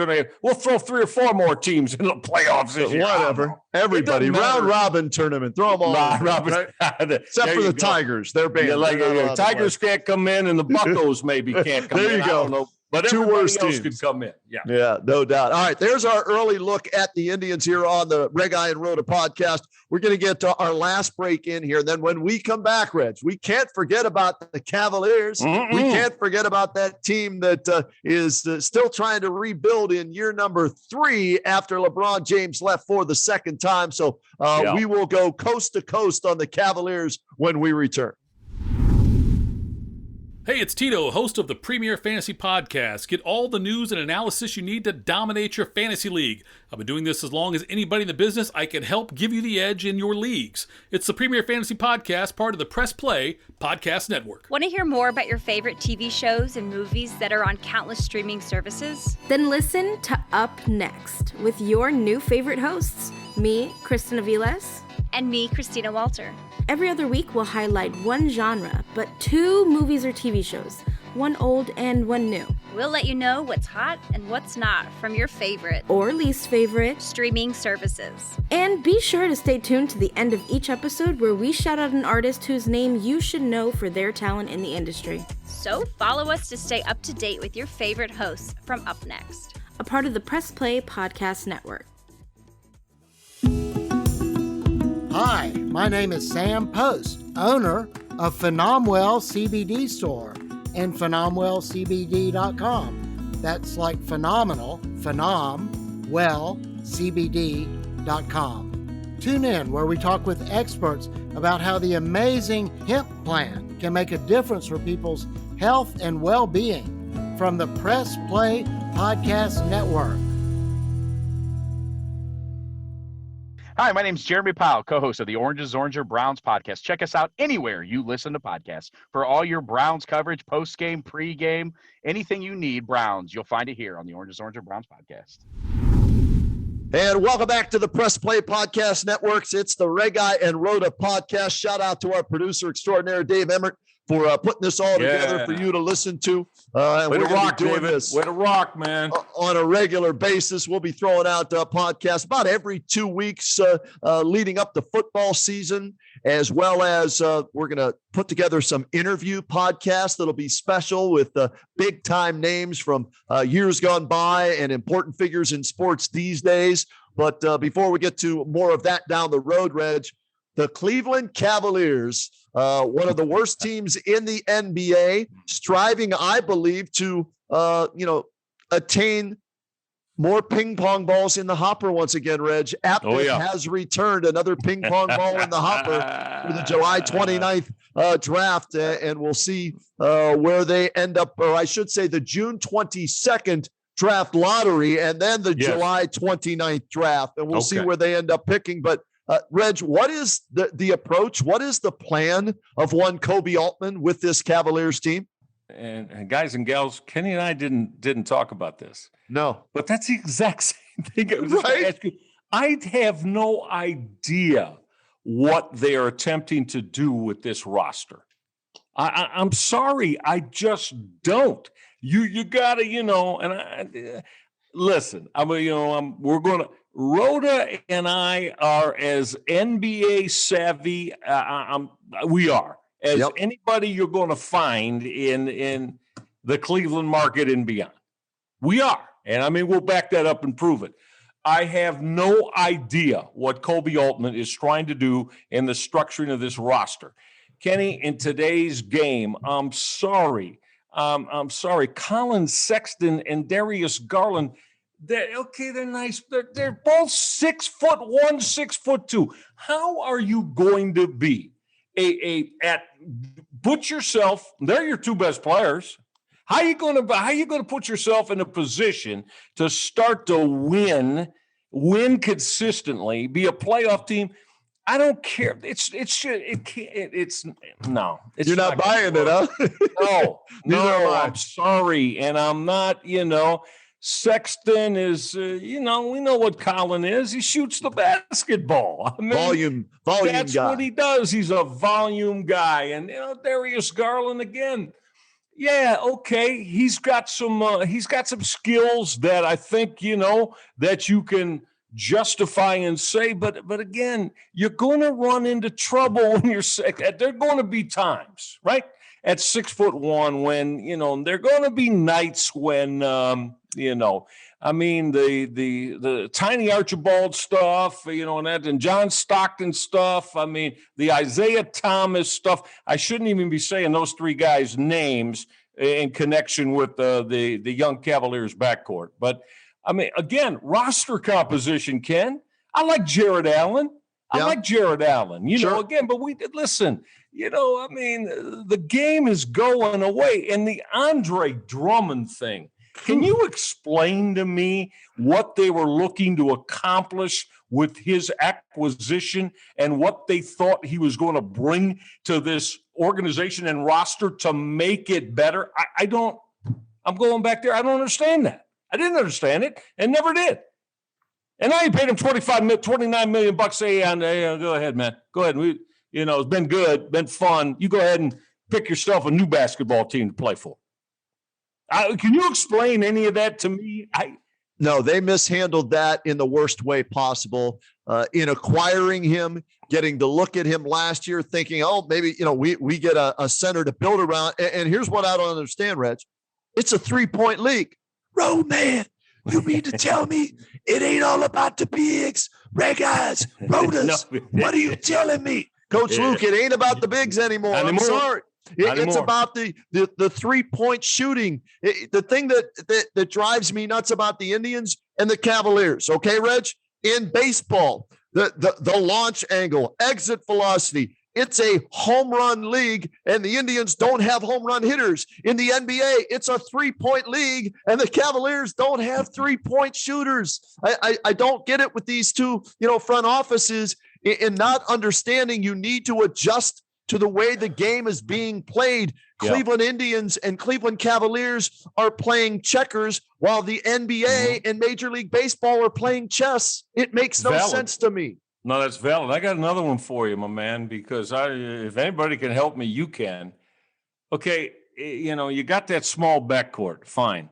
throw 3 or 4 more teams in the playoffs this year. Whatever. Everybody, round robin tournament, throw them all. Right? Except for the Tigers, they're banned. Tigers can't come in, and the Buccos maybe can't come in. There you go. I don't know. But 2 worst else teams could come in. Yeah, no doubt. All right, there's our early look at the Indians here on the Reghi and Roda podcast. We're going to get to our last break in here. And then when we come back, Reg, we can't forget about the Cavaliers. We can't forget about that team that is still trying to rebuild in year number 3 after LeBron James left for the second time. So we will go coast to coast on the Cavaliers when we return. Hey, it's Tito, host of the Premier Fantasy Podcast. Get all the news and analysis you need to dominate your fantasy league. I've been doing this as long as anybody in the business. I can help give you the edge in your leagues. It's the Premier Fantasy Podcast, part of the Press Play Podcast Network. Want to hear more about your favorite TV shows and movies that are on countless streaming services? Then listen to Up Next with your new favorite hosts, me, Kristen Aviles, and me, Christina Walter. Every other week, we'll highlight one genre, but 2 movies or TV shows, one old and one new. We'll let you know what's hot and what's not from your favorite or least favorite streaming services. And be sure to stay tuned to the end of each episode where we shout out an artist whose name you should know for their talent in the industry. So follow us to stay up to date with your favorite hosts from Up Next, a part of the Press Play Podcast Network. Hi, my name is Sam Post, owner of Phenomenal CBD Store and PhenomenalCBD.com. That's like phenomenal, CBD.com. Tune in where we talk with experts about how the amazing hemp plant can make a difference for people's health and well-being from the Press Play Podcast Network. Hi, my name is Jeremy Powell, co-host of the Oranges, Oranger, Browns podcast. Check us out anywhere you listen to podcasts. For all your Browns coverage, post-game, pre-game, anything you need Browns, you'll find it here on the Oranges, Oranger, Browns podcast. And welcome back to the Press Play Podcast Networks. It's the Reghi and Roda podcast. Shout out to our producer extraordinaire, Dave Emmert, for putting this all together for you to listen to. And we're going to be doing this way to rock, man. On a regular basis. We'll be throwing out podcasts about every 2 weeks leading up to football season, as well as we're going to put together some interview podcasts that'll be special with big-time names from years gone by and important figures in sports these days. But before we get to more of that down the road, Reg, the Cleveland Cavaliers, one of the worst teams in the NBA, striving, I believe, to attain more ping pong balls in the hopper once again. Reg, Apple has returned another ping pong ball in the hopper for the July 29th draft, and we'll see where they end up, or I should say the June 22nd draft lottery, and then the July 29th draft, and we'll see where they end up picking. But Reg, what is the approach? What is the plan of one Kobe Altman with this Cavaliers team? And guys and gals, Kenny and I didn't talk about this. No, but that's the exact same thing. I was just gonna ask you. I have no idea what they are attempting to do with this roster. I'm sorry, I just don't. You gotta, and listen. We're gonna. Rhoda and I are as NBA savvy. We are as anybody you're going to find in the Cleveland market and beyond. We are, and we'll back that up and prove it. I have no idea what Kobe Altman is trying to do in the structuring of this roster. Kenny, in today's game, I'm sorry. Colin Sexton and Darius Garland. They're nice. They're both 6'1", 6'2". How are you going to be put yourself? They're your two best players. How are you going to put yourself in a position to start to win consistently, be a playoff team? I don't care. You're not buying it, huh? No. I'm sorry, and I'm not. Sexton is, we know what Colin is. He shoots the basketball. Volume that's guy. What he does. He's a volume guy. And, Darius Garland again. Yeah, okay. He's got some skills that I think, that you can justify and say. But again, you're going to run into trouble when you're sick. There are going to be times, right? At 6'1", when, there are going to be nights when, the tiny Archibald stuff, and John Stockton stuff. The Isaiah Thomas stuff. I shouldn't even be saying those three guys' names in connection with the young Cavaliers backcourt. But again, roster composition, Ken. I like Jared Allen. Sure. Again, but listen, the game is going away. And the Andre Drummond thing, can you explain to me what they were looking to accomplish with his acquisition and what they thought he was going to bring to this organization and roster to make it better? I'm going back there. I don't understand that. I didn't understand it and never did. And now you paid him $29 million. Hey, go ahead, man. Go ahead. It's been good, been fun. You go ahead and pick yourself a new basketball team to play for. Can you explain any of that to me? No, they mishandled that in the worst way possible. In acquiring him, getting to look at him last year, thinking, maybe we get a center to build around. And here's what I don't understand, Reg. It's a 3-point league. Road man. You mean to tell me it ain't all about the bigs, Reghis, Rodas? No. What are you telling me? Coach Luke, it ain't about the bigs anymore. I'm sorry. It's about the 3-point shooting. The thing that drives me nuts about the Indians and the Cavaliers, okay, Reg? In baseball, the launch angle, exit velocity, it's a home run league, and the Indians don't have home run hitters. In the NBA, it's a 3-point league, and the Cavaliers don't have 3-point shooters. I don't get it with these two, front offices in not understanding you need to adjust to the way the game is being played. Yeah. Cleveland Indians and Cleveland Cavaliers are playing checkers while the NBA and Major League Baseball are playing chess. It makes no sense to me. No, that's valid. I got another one for you, my man, because if anybody can help me, you can. Okay, you got that small backcourt. Fine.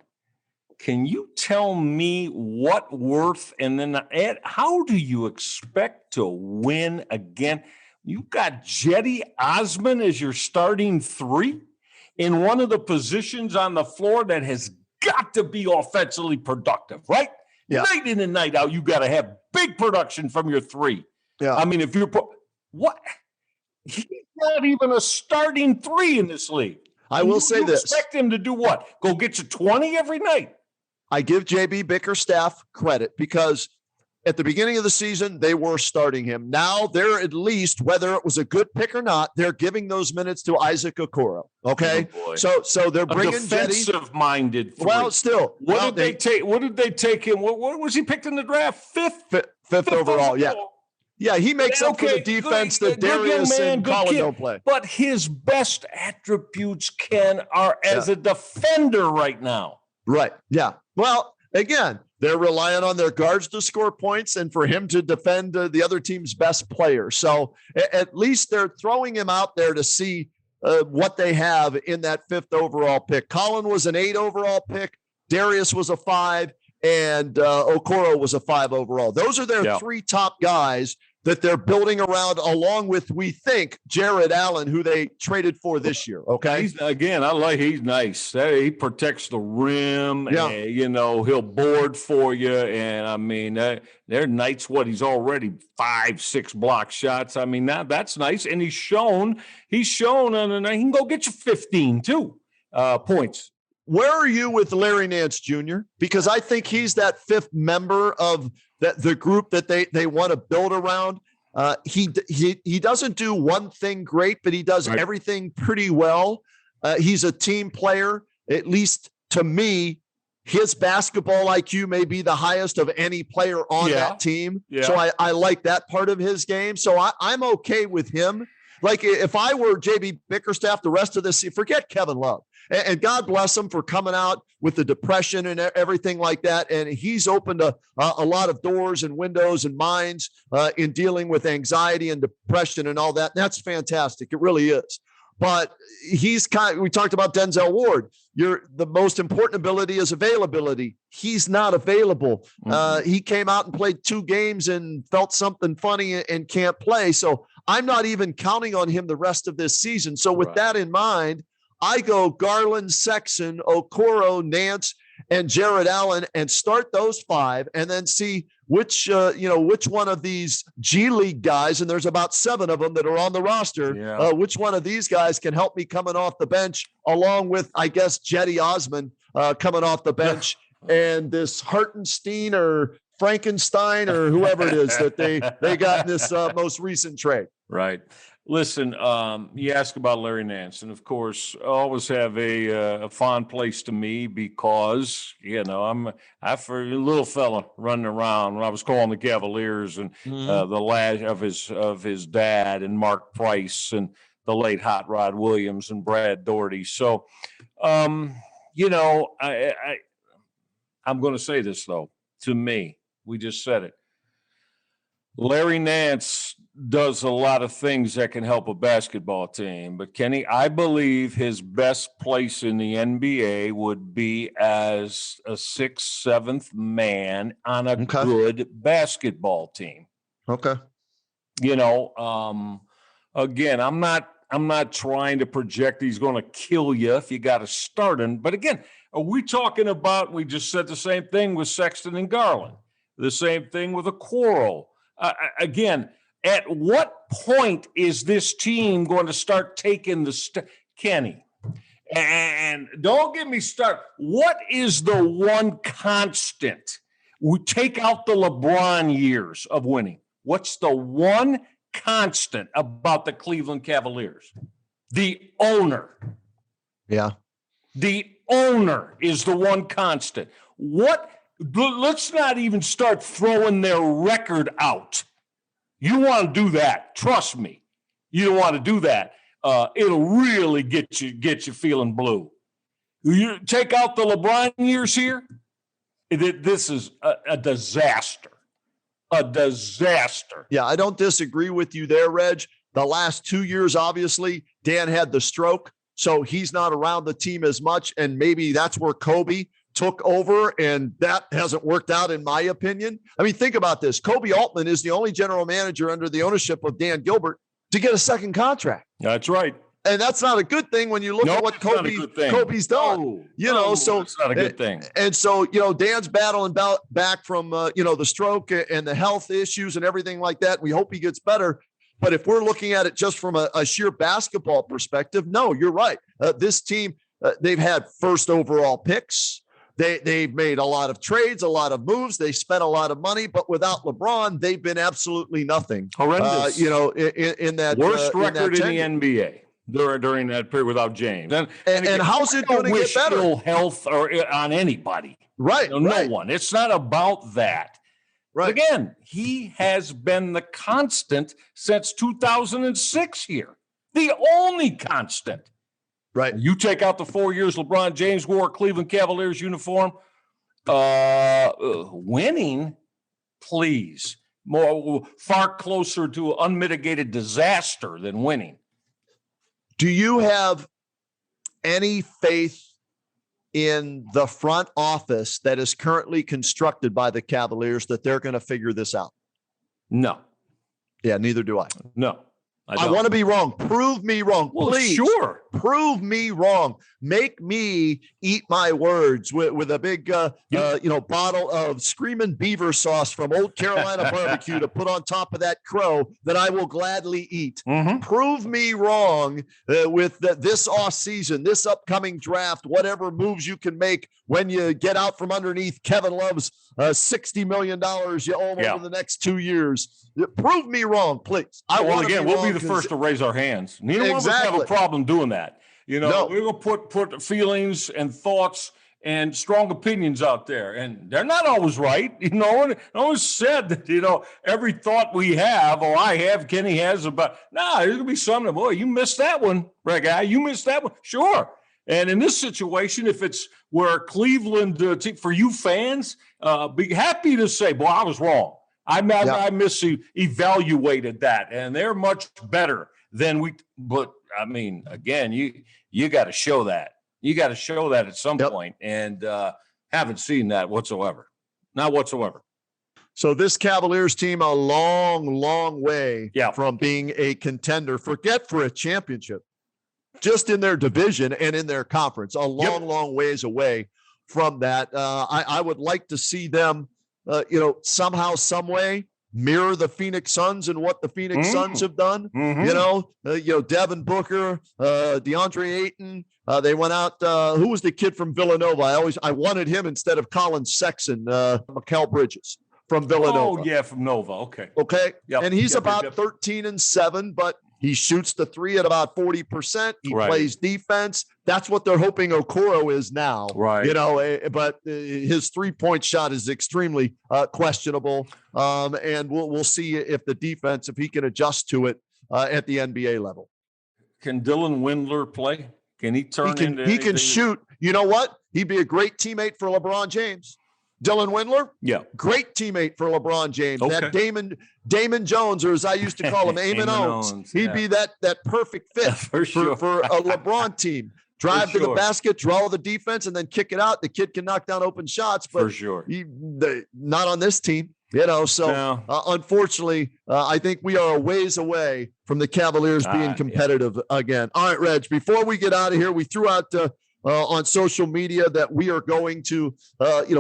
Can you tell me what worth, and then Ed, how do you expect to win again? You got Jetty Osman as your starting 3 in one of the positions on the floor that has got to be offensively productive, right? Yeah. Night in and night out, you got to have big production from your 3. Yeah. I mean, if you're what? He's not even a starting 3 in this league. I will say this. Expect him to do what? Go get you 20 every night? I give JB Bickerstaff credit because at the beginning of the season, they were starting him. Now they're at least, whether it was a good pick or not, they're giving those minutes to Isaac Okoro. Okay, so they're bringing defensive-minded. Well, still, what did they take him? What was he picked in the draft? Fifth overall. Yeah. Yeah, he makes up for the defense that Darius and Colin don't play. But his best attributes, Ken, are as a defender right now. Right. Yeah. Well, again, they're relying on their guards to score points and for him to defend the other team's best player. So at least they're throwing him out there to see what they have in that 5th overall pick. Colin was an 8 overall pick. Darius was a 5. And Okoro was a 5 overall. Those are their 3 top guys that they're building around, along with, we think, Jared Allen, who they traded for this year. Okay. He's nice. He protects the rim. Yeah. And, he'll board for you. And I mean, there are nights he's already 5-6 block shots. I mean, that's nice. And he's shown on the night he can go get you 15 too points. Where are you with Larry Nance Jr.? Because I think he's that 5th member of the group that they want to build around. He doesn't do one thing great, but he does everything pretty well. He's a team player. At least to me, his basketball IQ may be the highest of any player on that team. Yeah. So I like that part of his game. So I'm okay with him. Like if I were JB Bickerstaff, the rest of this, forget Kevin Love. And God bless him for coming out with the depression and everything like that. And he's opened a lot of doors and windows and minds in dealing with anxiety and depression and all that. And that's fantastic. It really is. But we talked about Denzel Ward. The most important ability is availability. He's not available. He came out and played 2 games and felt something funny and can't play. So I'm not even counting on him the rest of this season. So with that in mind, I go Garland, Sexton, Okoro, Nance, and Jared Allen, and start those 5, and then see which one of these G League guys, and there's about 7 of them that are on the roster. Yeah. Which one of these guys can help me coming off the bench, along with, I guess, Jetty Osman coming off the bench, and this Hartenstein or Frankenstein or whoever it is that they got in this most recent trade. Right. Listen, you ask about Larry Nance, and of course, always have a fond place to me because I'm for a little fella running around when I was calling the Cavaliers and the lad of his dad and Mark Price and the late Hot Rod Williams and Brad Daugherty. So, I'm going to say this though. To me, we just said it. Larry Nance does a lot of things that can help a basketball team. But, Kenny, I believe his best place in the NBA would be as a 6th, 7th man on a good basketball team. Okay. Again, I'm not trying to project he's going to kill you if you got to start him. But, again, are we talking about – we just said the same thing with Sexton and Garland, the same thing with Okoro. Again, at what point is this team going to start taking the Kenny? And don't get me started. What is the one constant? We take out the LeBron years of winning. What's the one constant about the Cleveland Cavaliers? The owner. Yeah. The owner is the one constant. Let's not even start throwing their record out. You want to do that. Trust me. You don't want to do that. It'll really get you feeling blue. You take out the LeBron years here. This is a disaster. A disaster. Yeah, I don't disagree with you there, Reg. The last 2 years, obviously, Dan had the stroke, so he's not around the team as much, and maybe that's where Kobe took over, and that hasn't worked out, in my opinion. I mean, think about this. Kobe Altman is the only general manager under the ownership of Dan Gilbert to get a second contract. That's right. And that's not a good thing when you look at what Kobe's done. So it's not a good thing. And so, Dan's battling back from, the stroke and the health issues and everything like that. We hope he gets better. But if we're looking at it just from a sheer basketball perspective, no, you're right. This team, they've had first overall picks. They've made a lot of trades, a lot of moves. They spent a lot of money, but without LeBron, they've been absolutely nothing. Horrendous. In that worst record in the NBA during that period without James. And how's it going to get better? Ill health or on anybody. Right. No one. It's not about that. Right. Again, he has been the constant since 2006 here. The only constant. Right. You take out the 4 years LeBron James wore a Cleveland Cavaliers uniform. Winning, please. Far closer to unmitigated disaster than winning. Do you have any faith in the front office that is currently constructed by the Cavaliers that they're going to figure this out? No. Yeah, neither do I. No. I want to be wrong. Prove me wrong, please. Sure. Prove me wrong. Make me eat my words with a big, bottle of Screaming Beaver sauce from Old Carolina Barbecue to put on top of that crow that I will gladly eat. Mm-hmm. Prove me wrong with this off season, this upcoming draft, whatever moves you can make when you get out from underneath Kevin Love's $60 million you owe him over the next 2 years. Prove me wrong, please. We'll be the first to raise our hands. Neither one of us have a problem doing that. We're going to put feelings and thoughts and strong opinions out there, and they're not always right. No one said that, every thought we have, or I have, Kenny has about, there's going to be something, boy, you missed that one, Reghi, you missed that one. Sure. And in this situation, if it's where Cleveland, for you fans, be happy to say, boy, I was wrong. I mis-evaluated that, and they're much better than we. But I mean, again, you got to show that. You got to show that at some point, and haven't seen that whatsoever. Not whatsoever. So this Cavaliers team, a long, long way from being a contender. Forget for a championship, just in their division and in their conference, a long ways away from that. I would like to see them. Somehow, some way, mirror the Phoenix Suns and what the Phoenix Suns have done. Mm-hmm. Devin Booker, DeAndre Ayton. They went out. Who was the kid from Villanova? I wanted him instead of Colin Sexton, Mikal Bridges from Villanova. Oh, yeah, from Nova. Okay. Yep. And he's about 13-7, but he shoots the three at about 40%. He plays defense. That's what they're hoping Okoro is now. Right. But his 3-point shot is extremely questionable. And we'll see if the defense, if he can adjust to it at the NBA level. Can Dylan Windler play? Can he turn into He can shoot. You know what? He'd be a great teammate for LeBron James. Dylan Windler, great teammate for LeBron James. Okay. That Damon Jones, or as I used to call him, Eamon Owens. He'd be that perfect fit for a LeBron team. Drive to the basket, draw the defense, and then kick it out. The kid can knock down open shots, but for sure, not on this team. Unfortunately, I think we are a ways away from the Cavaliers being competitive again. All right, Reg, before we get out of here, we threw out on social media that we are going to,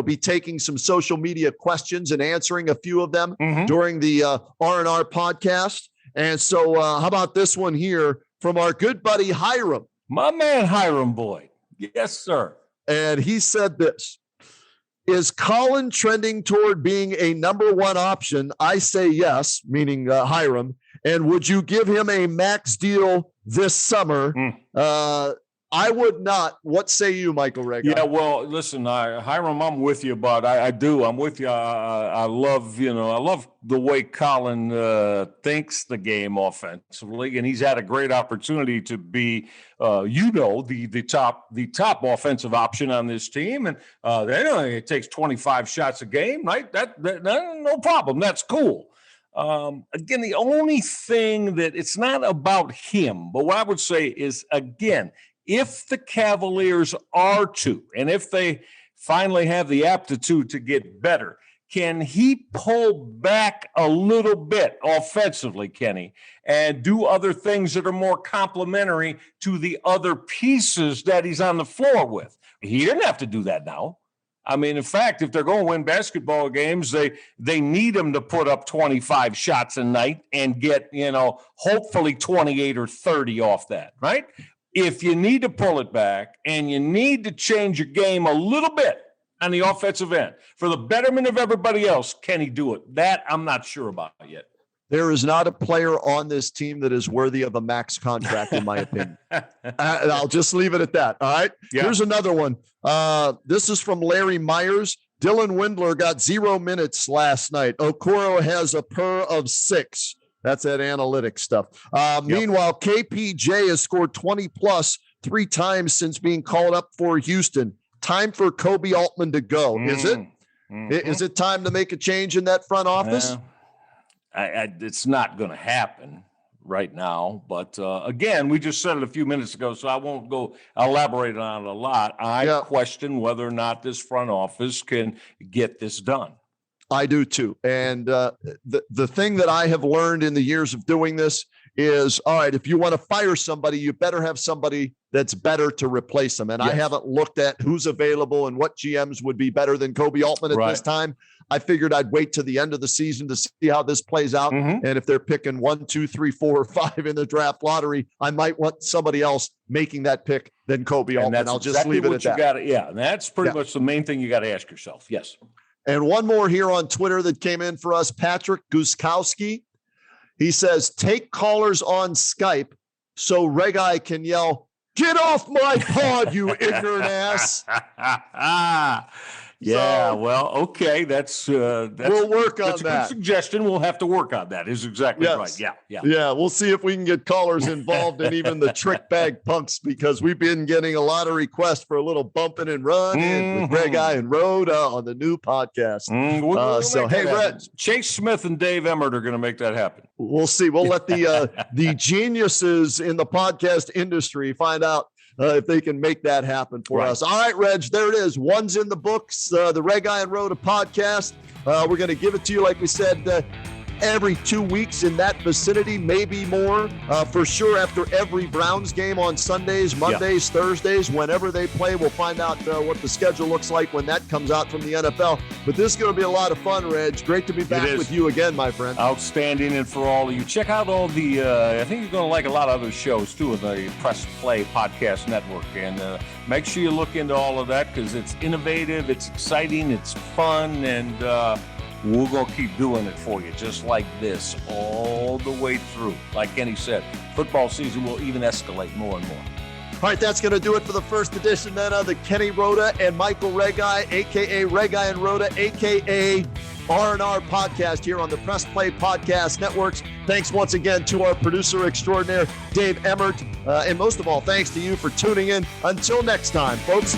be taking some social media questions and answering a few of them during the R&R podcast. And so how about this one here from our good buddy Hiram? My man Hiram Boyd. Yes, sir. And he said this: is Colin trending toward being a number one option? I say yes, meaning Hiram. And would you give him a max deal this summer? I would not. What say you, Michael Reghi? Yeah, well, listen, Hiram, I'm with you, but I do. I'm with you. I love the way Colin thinks the game offensively, and he's had a great opportunity to be, the top offensive option on this team. And it takes 25 shots a game, right? That no problem. That's cool. Again, the only thing that it's not about him, but what I would say is, again, if the Cavaliers are to, and if they finally have the aptitude to get better, can he pull back a little bit offensively, Kenny, and do other things that are more complementary to the other pieces that he's on the floor with? He didn't have to do that now. I mean, in fact, if they're going to win basketball games, they need him to put up 25 shots a night and get, hopefully 28 or 30 off that, right? If you need to pull it back and you need to change your game a little bit on the offensive end for the betterment of everybody else, can he do it? That I'm not sure about yet. There is not a player on this team that is worthy of a max contract, in my opinion. I'll just leave it at that. All right. Yeah. Here's another one. This is from Larry Myers. Dylan Windler got 0 minutes last night. Okoro has a PER of 6. That's that analytics stuff. Meanwhile, KPJ has scored 20 plus 3 times since being called up for Houston. Time for Kobe Altman to go. Is it? Mm-hmm. Is it time to make a change in that front office? It's not going to happen right now. But again, we just said it a few minutes ago, so I won't go elaborate on it a lot. I question whether or not this front office can get this done. I do too. And the thing that I have learned in the years of doing this is, all right, if you want to fire somebody, you better have somebody that's better to replace them. And I haven't looked at who's available and what GMs would be better than Kobe Altman at this time. I figured I'd wait to the end of the season to see how this plays out. Mm-hmm. And if they're picking 1, 2, 3, 4, or 5 in the draft lottery, I might want somebody else making that pick than Kobe Altman. I'll just leave it at that. That's pretty much the main thing you got to ask yourself. Yes. And one more here on Twitter that came in for us, Patrick Guskowski. He says, take callers on Skype so Reghi can yell, "Get off my pod, you ignorant ass." Yeah, well, okay. That's we'll work on that. That's a good suggestion. We'll have to work on that. Is exactly right. Yeah. We'll see if we can get callers involved and even the trick bag punks, because we've been getting a lot of requests for a little bumping and running with Reghi and Roda on the new podcast. Hey, Red, Chase Smith and Dave Emmert are going to make that happen. We'll see. We'll let the geniuses in the podcast industry find out if they can make that happen for us. All right, Reg, there it is. One's in the books, the Reghi and Roda podcast. We're going to give it to you, like we said, every 2 weeks in that vicinity, maybe more. For sure, after every Browns game on Sundays, Mondays, Thursdays, whenever they play, we'll find out what the schedule looks like when that comes out from the NFL. But this is going to be a lot of fun, Reg. Great to be back with you again, my friend. Outstanding. And for all of you, check out all the, I think you're going to like a lot of other shows, too, in the Press Play Podcast Network. And make sure you look into all of that, because it's innovative, it's exciting, it's fun, and we're going to keep doing it for you just like this all the way through. Like Kenny said, football season will even escalate more and more. All right, that's going to do it for the first edition then of the Kenny Roda and Michael Reghi, a.k.a. Reghi and Roda, a.k.a. R&R podcast here on the Press Play Podcast Networks. Thanks once again to our producer extraordinaire, Dave Emmert. And most of all, thanks to you for tuning in. Until next time, folks.